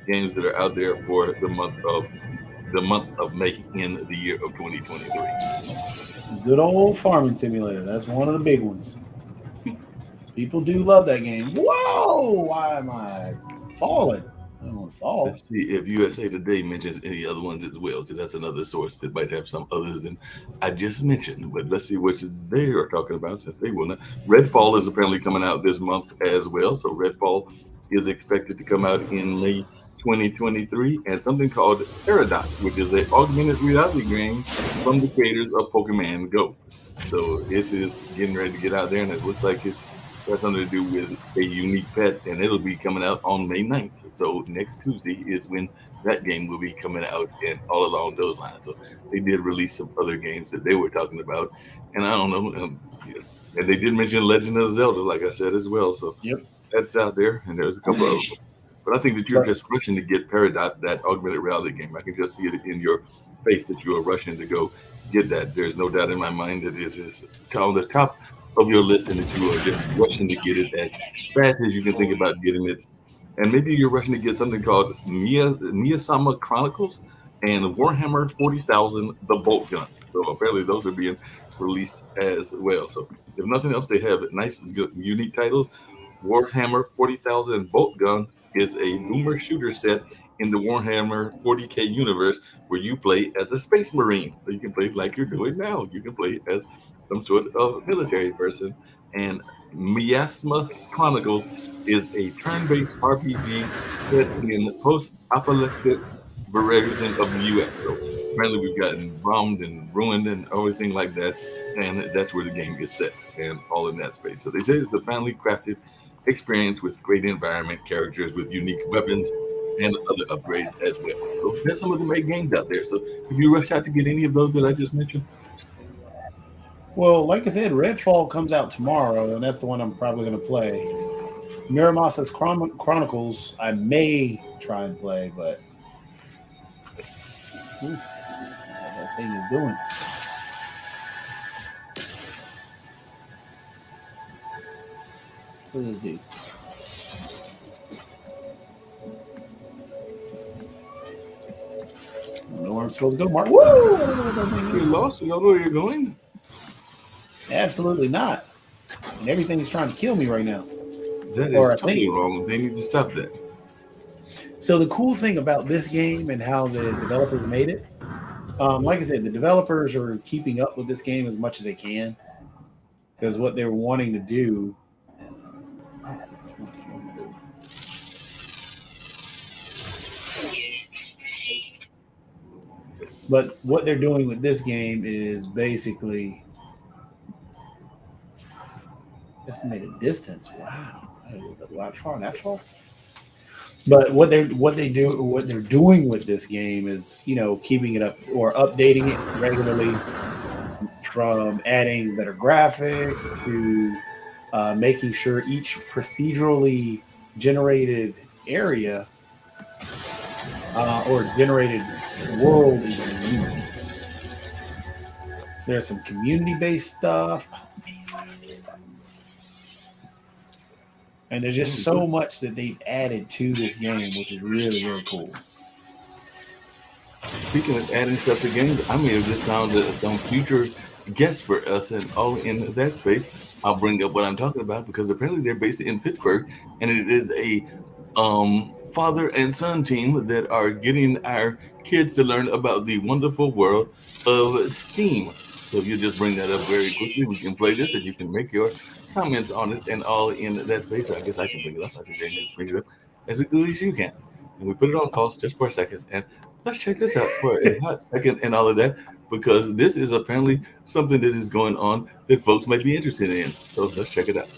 games that are out there for the month of the month of May in the year of 2023. Good old farming simulator. That's one of the big ones. People do love that game. Whoa! Why am I falling? I don't want to fall. Let's see if USA Today mentions any other ones as well, because that's another source that might have some others than I just mentioned. But let's see what they are talking about, since they will not. Redfall is apparently coming out this month as well. So Redfall is expected to come out in May 2023, and something called Paradox, which is an augmented reality game from the creators of Pokemon Go. So this is getting ready to get out there, and it looks like it's got something to do with a unique pet, and it'll be coming out on May 9th. So next Tuesday is when that game will be coming out, and all along those lines. So they did release some other games that they were talking about, and I don't know. And they did mention Legend of Zelda, like I said, as well. So Yep. that's out there, and there's a couple of them. But I think that you're just rushing to get Paradox, that augmented reality game. I can just see it in your face that you are rushing to go get that. There's no doubt in my mind that it is on the top of your list, and that you are just rushing to get it as fast as you can think about getting it. And maybe you're rushing to get something called Miyasama Chronicles and Warhammer 40,000 The Bolt Gun. So apparently those are being released as well. So if nothing else, they have nice, good, unique titles. Warhammer 40,000 Bolt Gun is a boomer shooter set in the Warhammer 40K universe, where you play as a space marine. So you can play like you're doing now. You can play as some sort of military person. And Miasma Chronicles is a turn-based RPG set in post-apocalyptic version of the U.S. So apparently we've gotten bombed and ruined and everything like that, and that's where the game is set, and all in that space. So they say it's a finely crafted experience with great environment, characters with unique weapons, and other upgrades as well. So there's some of the great games out there. So if you rush out to get any of those that I just mentioned, Well, like I said, Redfall comes out tomorrow, and that's the one I'm probably going to play. Miramasa's Chronicles, I may try and play, but what that thing is doing. What does it do? I don't know where I'm supposed to go, Mark. Woo! you're lost. You don't know where you're going. Absolutely not. And everything is trying to kill me right now. That Or I is totally think- wrong. They need to stop that. So the cool thing about this game and how the developers made it, like I said, the developers are keeping up with this game as much as they can, because what they're wanting to do. But what they're doing with this game is basically estimated distance. Wow, that far. But what they're doing with this game is, keeping it up or updating it regularly, from adding better graphics to making sure each procedurally generated area or generated world is unique. There's some community-based stuff. And there's just so much that they've added to this game, which is really, really cool. Speaking of adding stuff to games, I may have just found some future guests for us, and all in that space, I'll bring up what I'm talking about, because apparently they're based in Pittsburgh, and it is a father and son team that are getting our kids to learn about the wonderful world of STEAM. So if you just bring that up very quickly, we can play this, and you can make your comments on it, and all in that space. So I guess I can bring it up. I think they bring it up as quickly as you can. And we put it on pause just for a second, and let's check this out for a hot second and all of that, because this is apparently something that is going on that folks might be interested in. So let's check it out.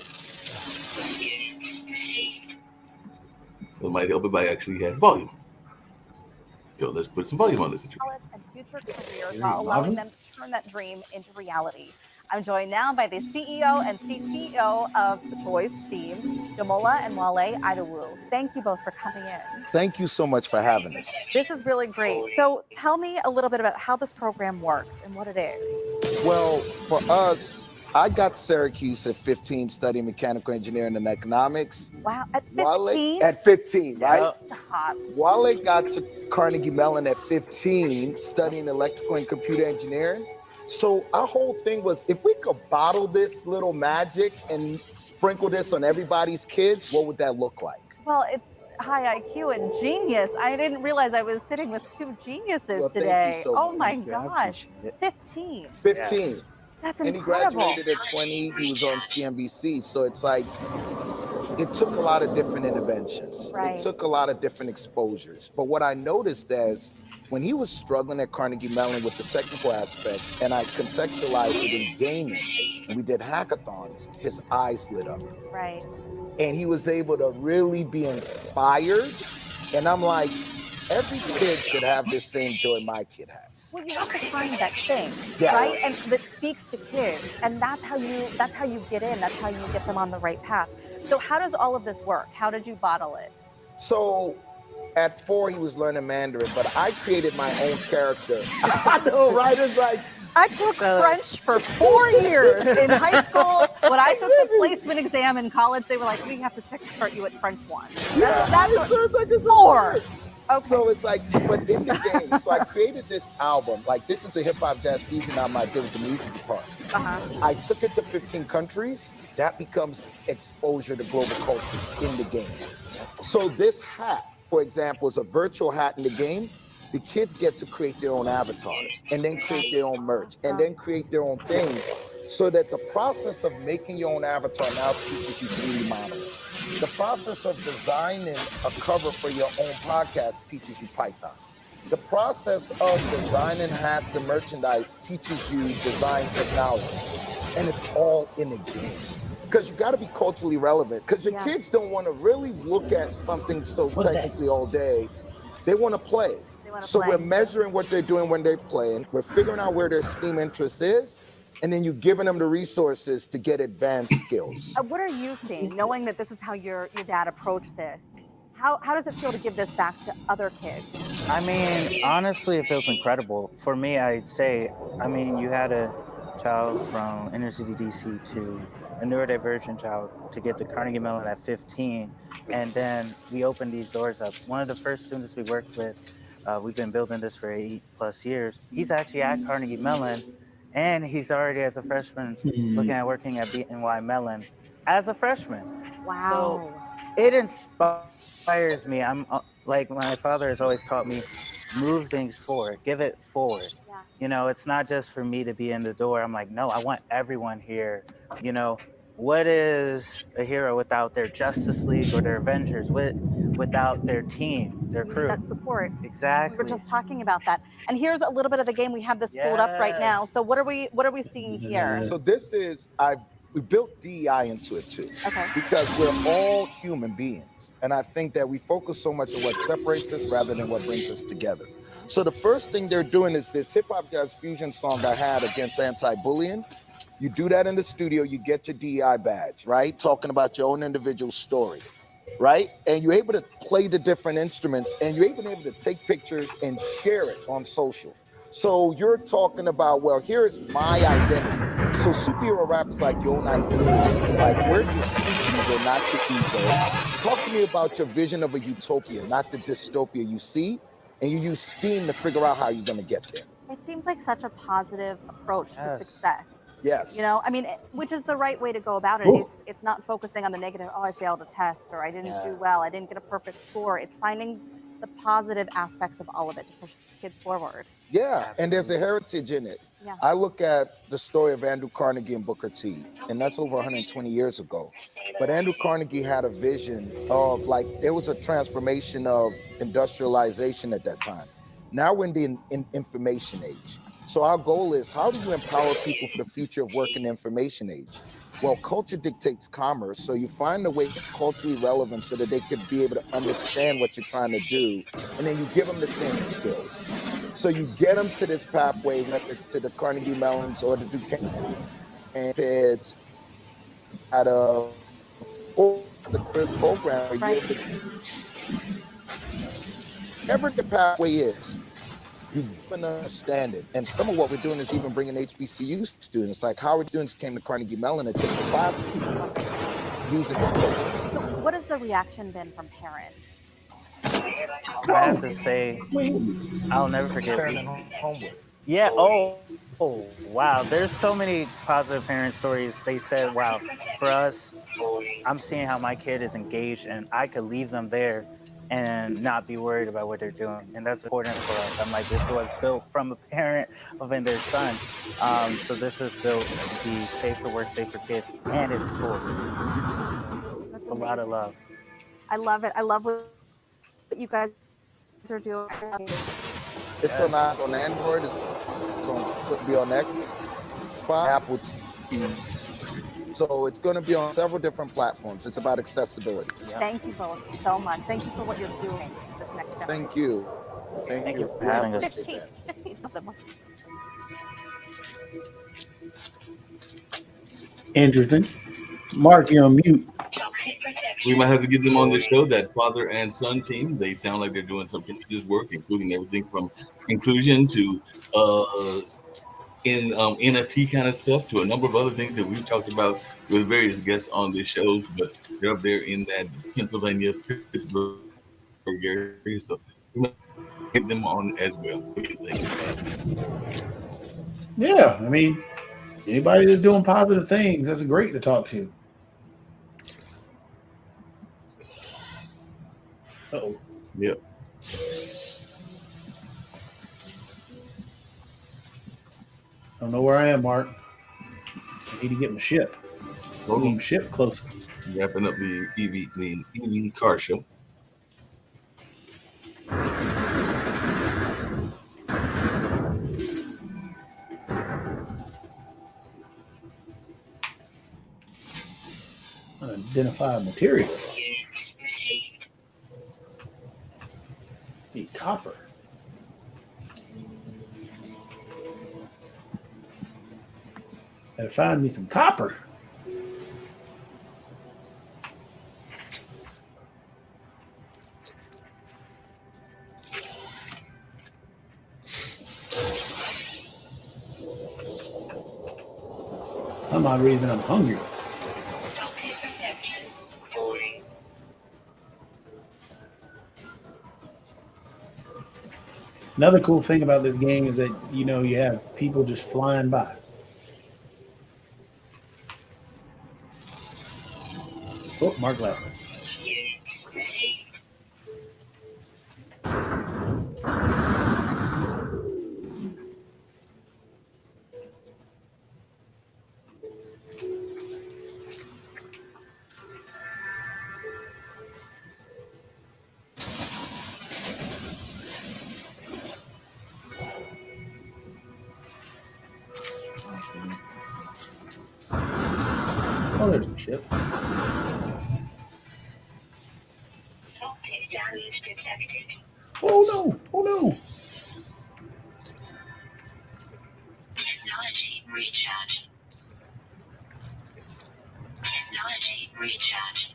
It might help if I actually had volume. So let's put some volume on this situation. And future careers while allowing them to turn that dream into reality. I'm joined now by the CEO and CTO of the Boys Team, Damola and Wale Idawu. Thank you both for coming in. Thank you so much for having us. This is really great. So tell me a little bit about how this program works and what it is. Well, for us, I got Syracuse at 15 studying mechanical engineering and economics. Wow, at Wale 15? at 15, right? Stop. Wale got to Carnegie Mellon at 15 studying electrical and computer engineering. So our whole thing was, if we could bottle this little magic and sprinkle this on everybody's kids, what would that look like? Well, it's high IQ and genius. I didn't realize I was sitting with two geniuses Well, thank you today. so Oh much. my gosh, 15. 15. That's And he incredible. graduated at 20. He was on CNBC. So it's like, it took a lot of different interventions. Right. It took a lot of different exposures. But what I noticed is when he was struggling at Carnegie Mellon with the technical aspect, and I contextualized it in gaming, and we did hackathons, his eyes lit up. Right. And he was able to really be inspired. And I'm like, every kid should have this same joy my kid has. Well, you have to find that thing, Yeah. right? And that speaks to kids, and that's how you get in. That's how you get them on the right path. So how does all of this work? How did you bottle it? So at 4, he was learning Mandarin, but I created my own character. I know, right? It's like, I took French for 4 years in high school. When I took the placement exam in college, they were like, "We have to start you at French 1." That's it's like it's 4. Okay. So it's like, but in the game, so I created this album. Like, this is a hip hop jazz fusion album I did with the music department. I took it to 15 countries. That becomes exposure to global cultures in the game. So this hat, for example, is a virtual hat in the game. The kids get to create their own avatars and then create their own merch and then create their own things, so that the process of making your own avatar now teaches you 3D modeling. The process of designing a cover for your own podcast teaches you Python. The process of designing hats and merchandise teaches you design technology. And it's all in the game. Because you got to be culturally relevant. Because your kids don't want to really look at something so technically all day. They want to play. So we're measuring what they're doing when they're playing. We're figuring out where their STEAM interest is. And then you're giving them the resources to get advanced skills. What are you seeing, knowing that this is how your dad approached this? How does it feel to give this back to other kids? I mean, honestly, it feels incredible. For me, I'd say, I mean, you had a child from inner city DC to a neurodivergent child to get to Carnegie Mellon at 15. And then we opened these doors up. One of the first students we worked with, we've been building this for 8+ years. He's actually at Carnegie Mellon. And he's already, as a freshman, looking at working at BNY Mellon as a freshman. Wow. So it inspires me. I'm like, my father has always taught me, move things forward, give it forward. Yeah. You know, it's not just for me to be in the door. I'm like, no, I want everyone here. You know, what is a hero without their Justice League or their Avengers? Without their team, their crew? That support. Exactly. We were just talking about that. And here's a little bit of the game. We have this pulled up right now. So what are we seeing here? So this is, we built DEI into it too. Okay. Because we're all human beings. And I think that we focus so much on what separates us rather than what brings us together. So the first thing they're doing is this hip hop jazz fusion song I had against anti-bullying. You do that in the studio, you get your DEI badge, right? Talking about your own individual story, right? And you're able to play the different instruments, and you're even able to take pictures and share it on social. So you're talking about, well, here's my identity. So superhero rap is like your own identity. Like, where's your super ego, not your ego? Talk to me about your vision of a utopia, not the dystopia you see. And you use STEAM to figure out how you're going to get there. It seems like such a positive approach to success. Yes. You know, I mean, which is the right way to go about it. Ooh. It's not focusing on the negative. Oh, I failed a test, or I didn't do well. I didn't get a perfect score. It's finding the positive aspects of all of it to push kids forward. Yeah, and there's a heritage in it. Yeah. I look at the story of Andrew Carnegie and Booker T, and that's over 120 years ago. But Andrew Carnegie had a vision of, like, there was a transformation of industrialization at that time. Now we're in the information age. So our goal is, how do you empower people for the future of work in the information age? Well, culture dictates commerce, so you find a way that's culturally relevant so that they could be able to understand what you're trying to do, and then you give them the same skills. So you get them to this pathway, whether it's to the Carnegie Mellons or the Duquesne and kids at a program where Right. whatever the pathway is, You can understand it. And some of what we're doing is even bringing HBCU students, like Howard students came to Carnegie Mellon and took the classes using the program. So what has the reaction been from parents? I have to say, I'll never forget. Homework. Yeah. Oh, wow. There's so many positive parent stories. They said, wow, for us, I'm seeing how my kid is engaged and I could leave them there and not be worried about what they're doing. And that's important for us. I'm like, this was built from a parent of their son. So this is built to be safe for work, safe for kids, and it's cool. That's A lot of love. I love it. I love what you guys are doing. It's on Android. It's on, could be on Xbox, Apple TV. So it's going to be on several different platforms. It's about accessibility. Thank you both so much. Thank you for what you're doing this next generation. Thank you. Thank you for having us. 15 of them. Interesting. Mark, you're on mute. Toxic protection. We might have to get them on the show, that father and son team. They sound like they're doing some tremendous work, including everything from inclusion to in NFT kind of stuff to a number of other things that we've talked about with various guests on the shows. But they're up there in that Pennsylvania, Pittsburgh area, so we might get them on as well. Yeah, I mean, anybody that's doing positive things, that's great to talk to. Uh-oh. Yep. I don't know where I am, Mark. I need to get my ship. Need my ship closer. Wrapping up the EV car show. Unidentified material. Units received. Need copper. Gotta find me some copper. Some odd reason I'm hungry. Toxic protection falling. Another cool thing about this game is that, you know, you have people just flying by. Oh, Mark left. Units received. Oh, there's a ship. Toxic damage detected. Oh no! Oh no! Technology recharge. Technology recharge.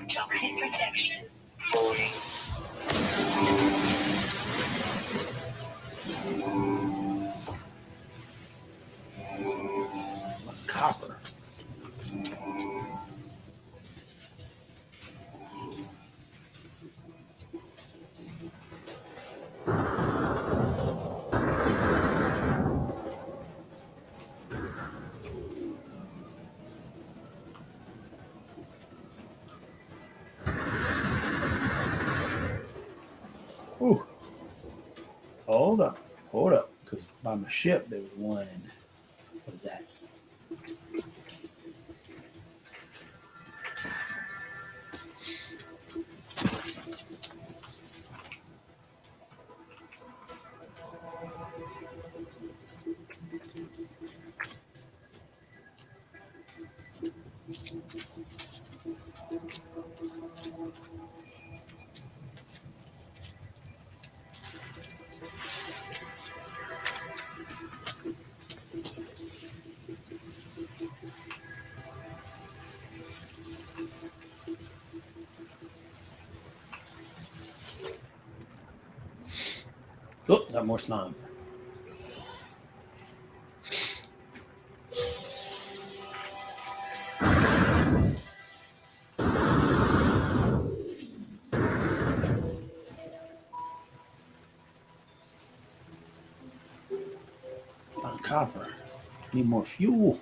Toxic protection falling. Copper. Ooh. Hold up. Hold up. Because by my ship, there was one. What is that? Oh, got more slime. Copper. Need more fuel.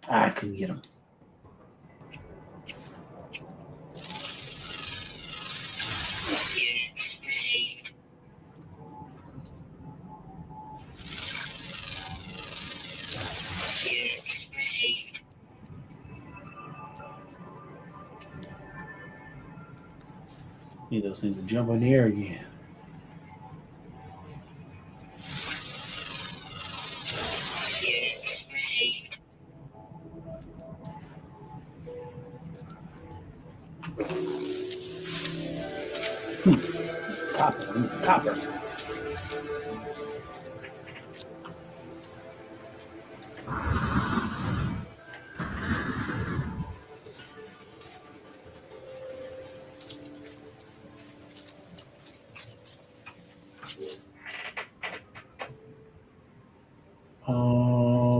I couldn't get him. Units received. Units received. Need those things to jump in the air again. Units received. Copper. I need some copper.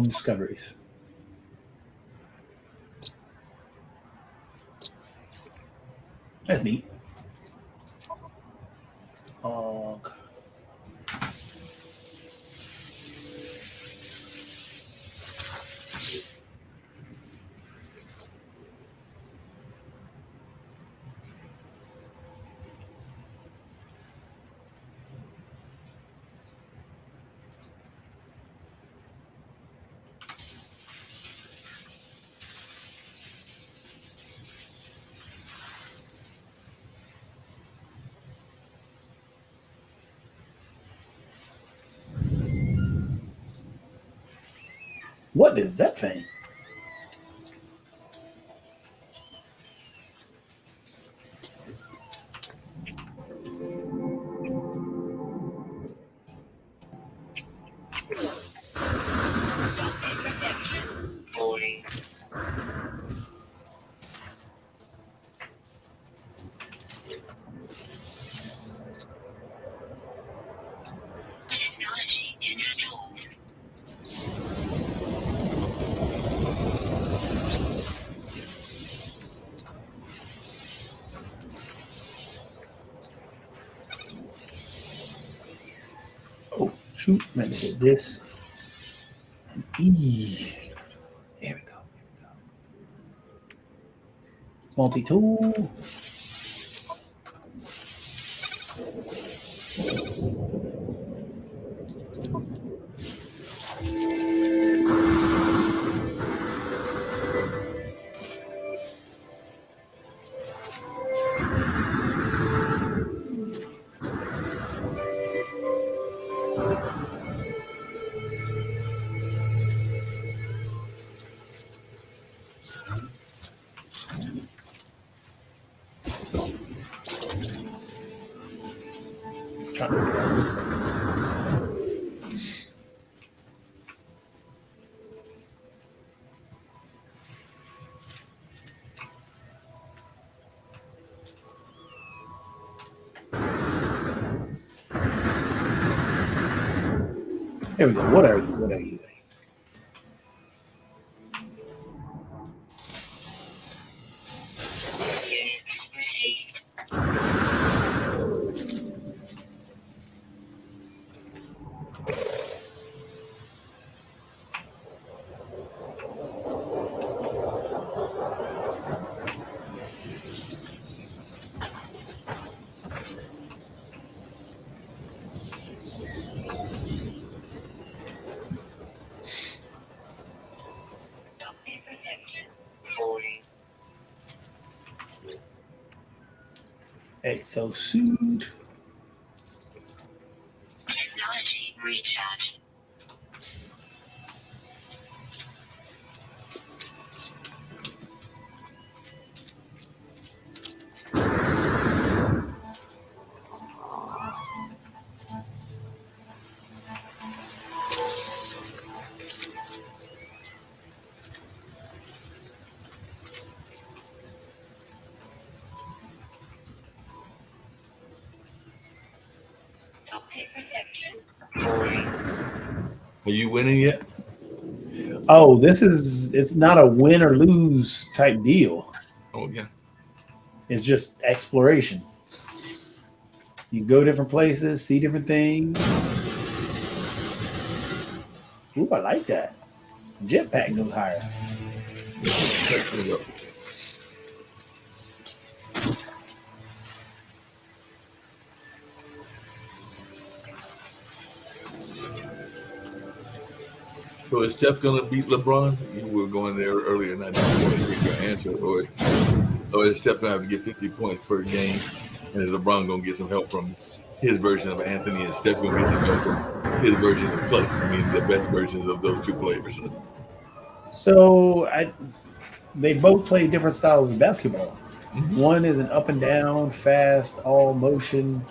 Discoveries. That's neat. What is that thing? Falling. Technology installed. Oh, shoot. Meant to hit this. And E. There we go. Multi-tool. There we go. What are you? What are you? Units received. Exosuit. Technology recharge. Toxic protection. Are you winning yet? Oh, it's not a win or lose type deal. Oh, yeah. It's just exploration. You go different places, see different things. Ooh, I like that. Jetpack goes higher. There you go. So is Steph going to beat LeBron? You were going there earlier, and I didn't want to get your answer. Or is Steph going to have to get 50 points per game, and is LeBron going to get some help from his version of Anthony, and Steph going to get some help from his version of Clay? I mean, the best versions of those two players. So they both play different styles of basketball. Mm-hmm. One is an up and down, fast, all motion.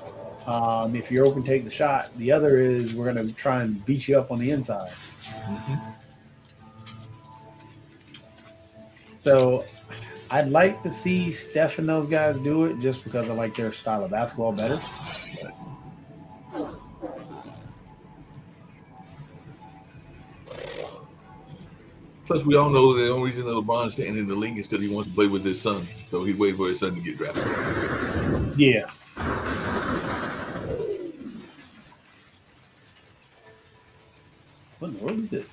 If you're open, take the shot. The other is we're going to try and beat you up on the inside. Mm-hmm. So I'd like to see Steph and those guys do it just because I like their style of basketball better. Plus, we all know the only reason that LeBron's staying in the league is because he wants to play with his son. So he'd wait for his son to get drafted. Yeah. What in the world is it?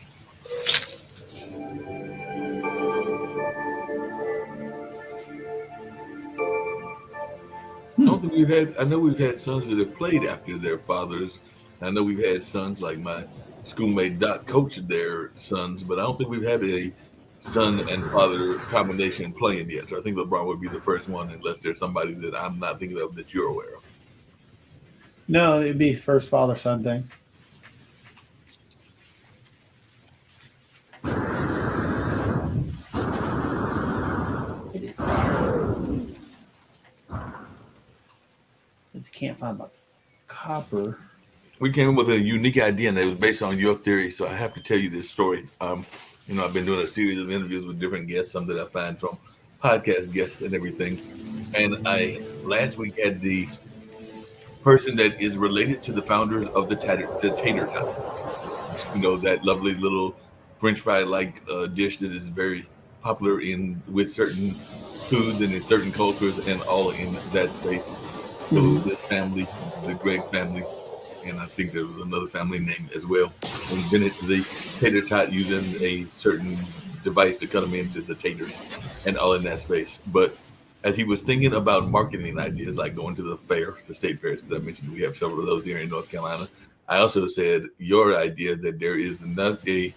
I don't think we've had. I know we've had sons that have played after their fathers. I know we've had sons like my schoolmate Doc coached their sons, but I don't think we've had a son and father combination playing yet. So I think LeBron would be the first one, unless there's somebody that I'm not thinking of that you're aware of. No, it'd be first father son thing. It is there. Since you can't find my copper. We came up with a unique idea, and it was based on your theory. So I have to tell you this story. I've been doing a series of interviews with different guests, some that I find from podcast guests and everything. And I last week had the person that is related to the founders of the Tater Tot. You know, that lovely little French fry-like dish that is very popular with certain foods and in certain cultures, and all in that space. So this family, the Gregg family, and I think there was another family name as well, invented the tater tot using a certain device to cut them into the taters, and all in that space. But as he was thinking about marketing ideas, like going to the state fairs, because I mentioned we have several of those here in North Carolina, I also said your idea that there is not a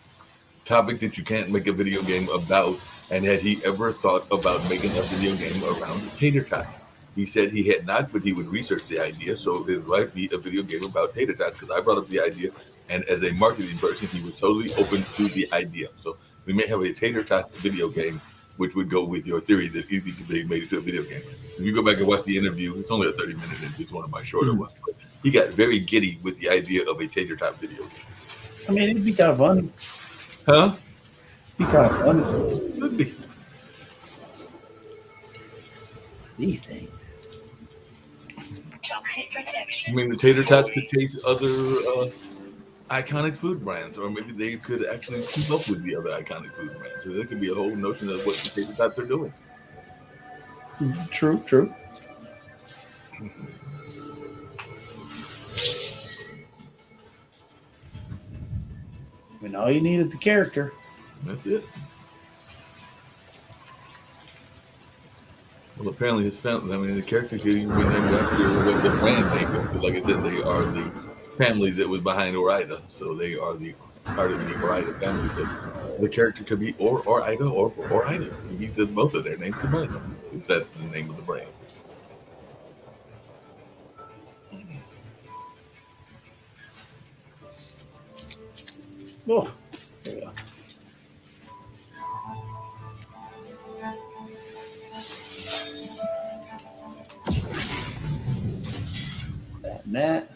topic that you can't make a video game about, and had he ever thought about making a video game around tater tots? He said he had not, but he would research the idea. So it might be a video game about tater tots, because I brought up the idea, and as a marketing person, he was totally open to the idea. So we may have a tater tot video game, which would go with your theory that easy could be made into a video game. If you go back and watch the interview, it's only a 30-minute interview. It's one of my shorter ones. But he got very giddy with the idea of a tater tot video game. I mean, it'd be kind of fun. Huh? Be kind of fun. Could be. These things. Toxic protection. I mean, the tater tots could taste other iconic food brands, or maybe they could actually keep up with the other iconic food brands. So there could be a whole notion of what the tater tots are doing. True. I mean, all you need is a character. That's it. Well, apparently his family, the characters here even been named after what the brand name is. Like I said, they are the family that was behind Ore-Ida. So they are the part of the Ore-Ida family. So the character could be Ore-Ida or Ore-Ida. He did both of their names combined. If that's the name of the brand. Oh, there we go. That and that.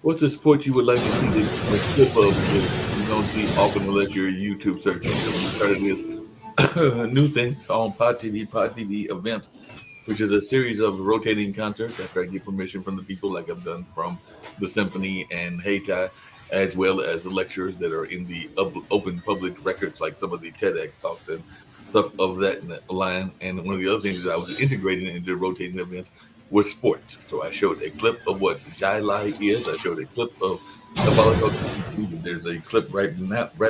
What's a sport you would like to see the clip of that you don't see often unless you're YouTube searching? So we started this new things on Pod TV events, which is a series of rotating concerts after I get permission from the people, like I've done from the symphony and Hayti, as well as the lectures that are in the open public records, like some of the TEDx talks and stuff of that line. And one of the other things that I was integrating into rotating events was sports. So I showed a clip of what Jai Lai is. I showed a clip of the volleyball. There's a clip right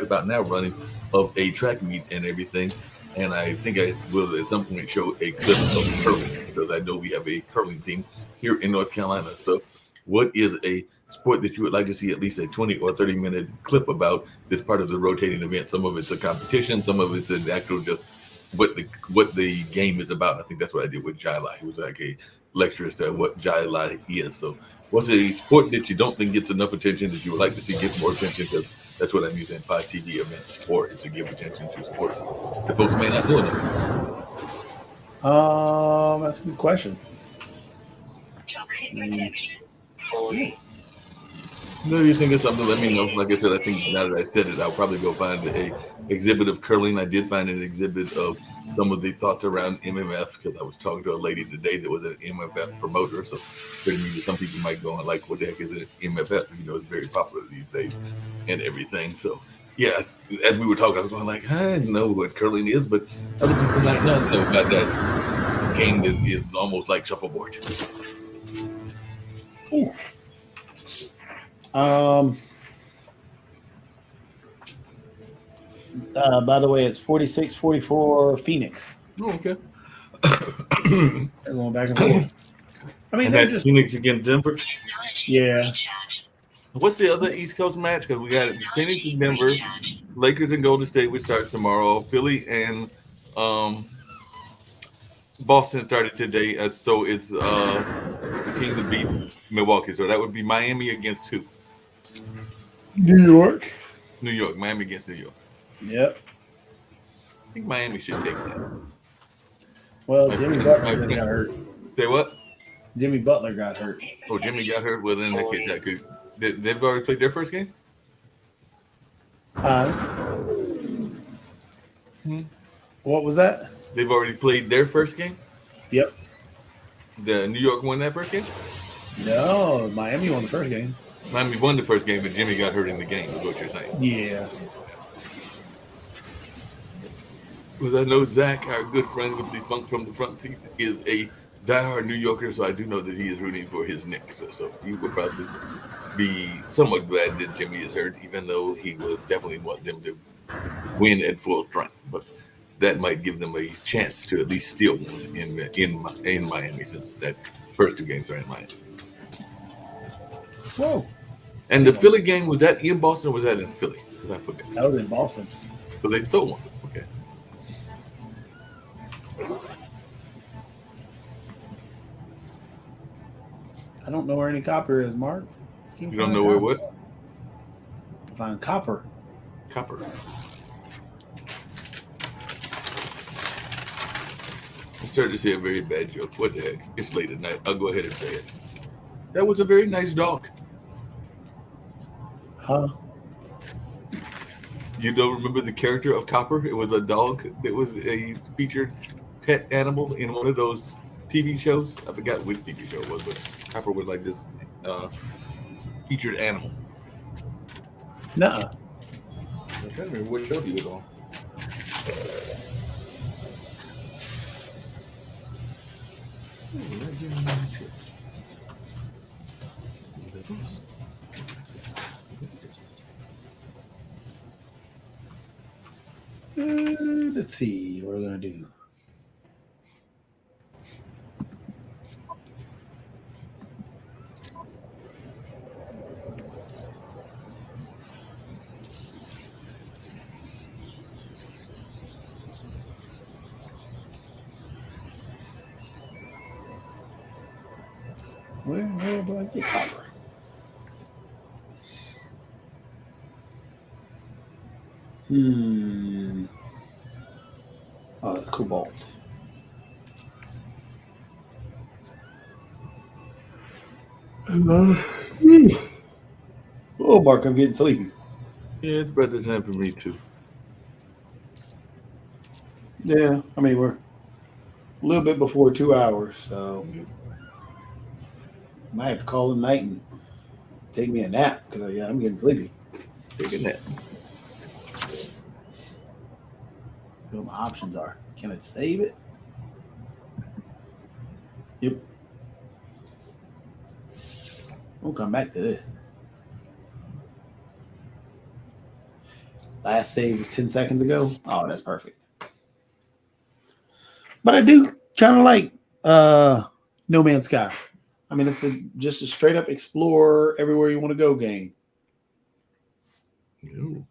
about now running of a track meet and everything. And I think I will at some point show a clip of curling, because I know we have a curling team here in North Carolina. So what is a sport that you would like to see at least a 20 or 30-minute clip about that's part of the rotating event? Some of it's a competition, some of it's an actual just what the game is about. I think that's what I did with Jai Lai. It was like a lecture as to what Jai Lai is. So what's a sport that you don't think gets enough attention that you would like to see get more attention? Because that's what I'm using Pod TV events for, is to give attention to sports that folks may not know enough. That's a good question. Toxic protection. 40. No, you think of something, let me know. Like I said, I think now that I said it, I'll probably go find a exhibit of curling. I did find an exhibit of some of the thoughts around MMF, because I was talking to a lady today that was an MFF promoter. So some people might go and like, what the heck is an MFF? You know, it's very popular these days and everything. So yeah, as we were talking, I was going like, I know what curling is, but other people might not know about that game that is almost like shuffleboard. Ooh. By the way, it's 46-44 Phoenix. Oh, okay. They're going back and forth. I mean, And they're that's just, Phoenix against Denver. Technology. Yeah. Recharge. What's the other East Coast match? Because we got Phoenix and Denver, Recharge. Lakers and Golden State, which starts tomorrow. Philly and Boston started today. So it's the team to beat Milwaukee. So that would be Miami against who? New York. New York. Miami against New York. Yep. I think Miami should take that. Well, Jimmy Butler got hurt. Say what? Jimmy Butler got hurt. Oh, Jimmy got hurt. Well, then that case, I could. They've already played their first game? What was that? They've already played their first game? Yep. The New York won that first game? No, Miami won the first game. Miami won the first game, but Jimmy got hurt in the game, is what you're saying. Yeah. Because I know Zach, our good friend with the funk from the front seat, is a diehard New Yorker, so I do know that he is rooting for his Knicks. So he would probably be somewhat glad that Jimmy is hurt, even though he would definitely want them to win at full strength. But that might give them a chance to at least steal one in Miami, since that first two games are in Miami. Whoa. And the Philly game, was that in Boston or was that in Philly? Because I forget. That was in Boston. So they stole one. Okay. I don't know where any copper is, Mark. You don't know where what? Find copper. Copper. I started to say a very bad joke. What the heck? It's late at night. I'll go ahead and say it. That was a very nice dog. Huh? You don't remember the character of Copper? It was a dog that was a featured pet animal in one of those TV shows. I forgot which TV show it was, but Copper was like this featured animal. Nuh-uh. I'm trying to remember what show he was on. Let's see what we're gonna do. Where do I get copper? Oh, Cobalt. Oh, Mark, I'm getting sleepy. Yeah, it's about the time for me too. Yeah, I mean, we're a little bit before 2 hours, so might have to call it night and take me a nap because I'm getting sleepy. Take a nap. See what my options are. Can I save it? Yep. We'll come back to this. Last save was 10 seconds ago. Oh, that's perfect. But I do kind of like No Man's Sky. I mean, it's just a straight up explore everywhere you want to go game. Ooh.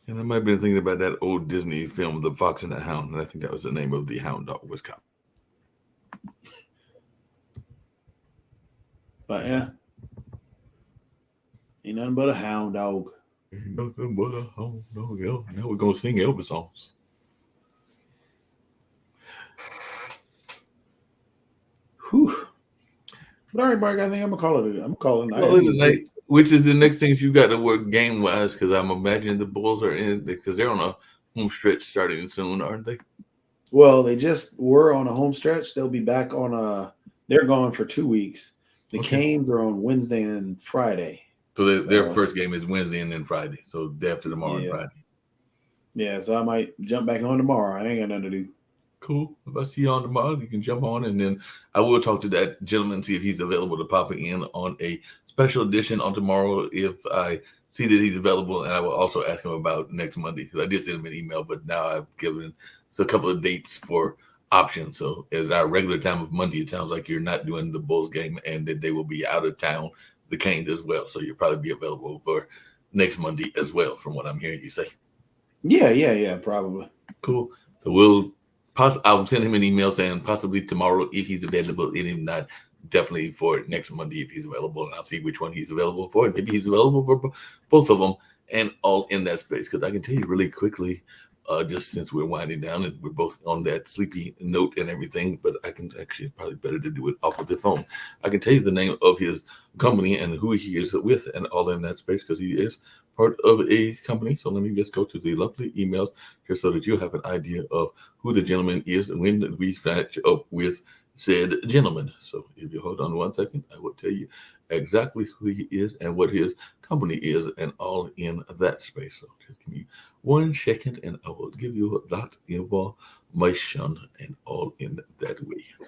And I might have been thinking about that old Disney film, The Fox and the Hound, and I think that was the name of the hound dog was called. But yeah, ain't nothing but a hound dog. Ain't nothing but a hound dog. Now we're gonna sing Elvis songs. Whew. But all right, Mark, I think I'm gonna call it. I'm calling Well, tonight, which is the next things you got to work game wise, because I'm imagining the Bulls are in because they're on a home stretch starting soon, aren't they? Well, they just were on a home stretch. They'll be back on a. They're gone for 2 weeks. The Canes are on Wednesday and Friday. So their first game is Wednesday and then Friday. So day after tomorrow and Friday. Yeah, so I might jump back on tomorrow. I ain't got nothing to do. Cool. If I see you on tomorrow, you can jump on, and then I will talk to that gentleman, see if he's available to pop in on a special edition on tomorrow if I see that he's available, and I will also ask him about next Monday, because I did send him an email, but now I've given a couple of dates for options. So at our regular time of Monday, it sounds like you're not doing the Bulls game and that they will be out of town, the Canes as well. So you'll probably be available for next Monday as well, from what I'm hearing you say. Yeah, probably. Cool. So I'll send him an email saying possibly tomorrow if he's available, and if not, definitely for next Monday if he's available, and I'll see which one he's available for. Maybe he's available for both of them and all in that space, because I can tell you really quickly, just since we're winding down and we're both on that sleepy note and everything, but I can actually probably better to do it off of the phone. I can tell you the name of his company and who he is with and all in that space, because he is part of a company. So let me just go to the lovely emails just so that you have an idea of who the gentleman is and when we match up with said gentleman. So if you hold on 1 second, I will tell you exactly who he is and what his company is and all in that space. So just give me 1 second and I will give you that information and all in that way. So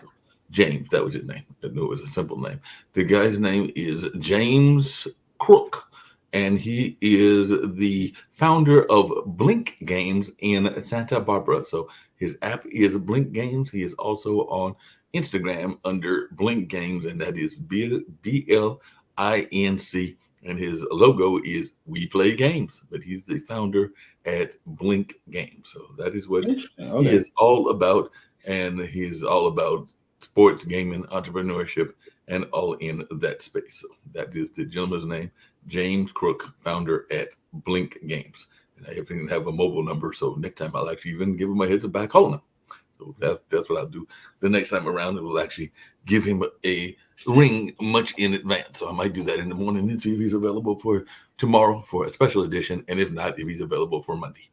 James, that was his name. I knew it was a simple name. The guy's name is James Crook, and he is the founder of Blink Games in Santa Barbara. So his app is Blink Games. He is also on Instagram under Blink Games, and that is BLINC. And his logo is We Play Games, but he's the founder at Blink Games. So that is what he is all about, and he's all about sports, gaming, entrepreneurship, and all in that space. So that is the gentleman's name, James Crook, founder at Blink Games. And I even have a mobile number, so next time I'll actually even give him a heads up by calling him. So that's what I'll do the next time around. It will actually give him a ring much in advance. So I might do that in the morning and see if he's available for tomorrow for a special edition, and if not, if he's available for Monday.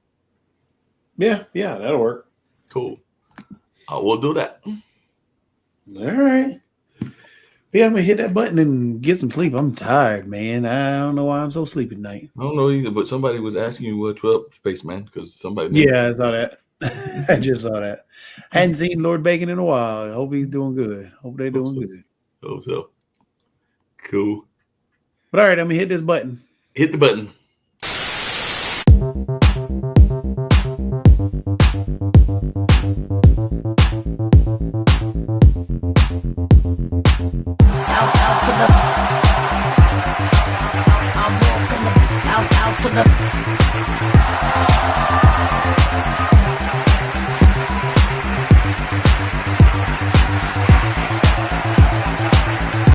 Yeah, that'll work. Cool. I will do that. All right. Yeah, I'm gonna hit that button and get some sleep. I'm tired, man. I don't know why I'm so sleepy tonight. I don't know either, but somebody was asking you what's up, Spaceman, because somebody. Yeah, I saw that. I just saw that. Hadn't seen Lord Bacon in a while. I hope he's doing good. Hope they're doing good. Hope so. Cool. But all right, I'm gonna hit this button. Hit the button.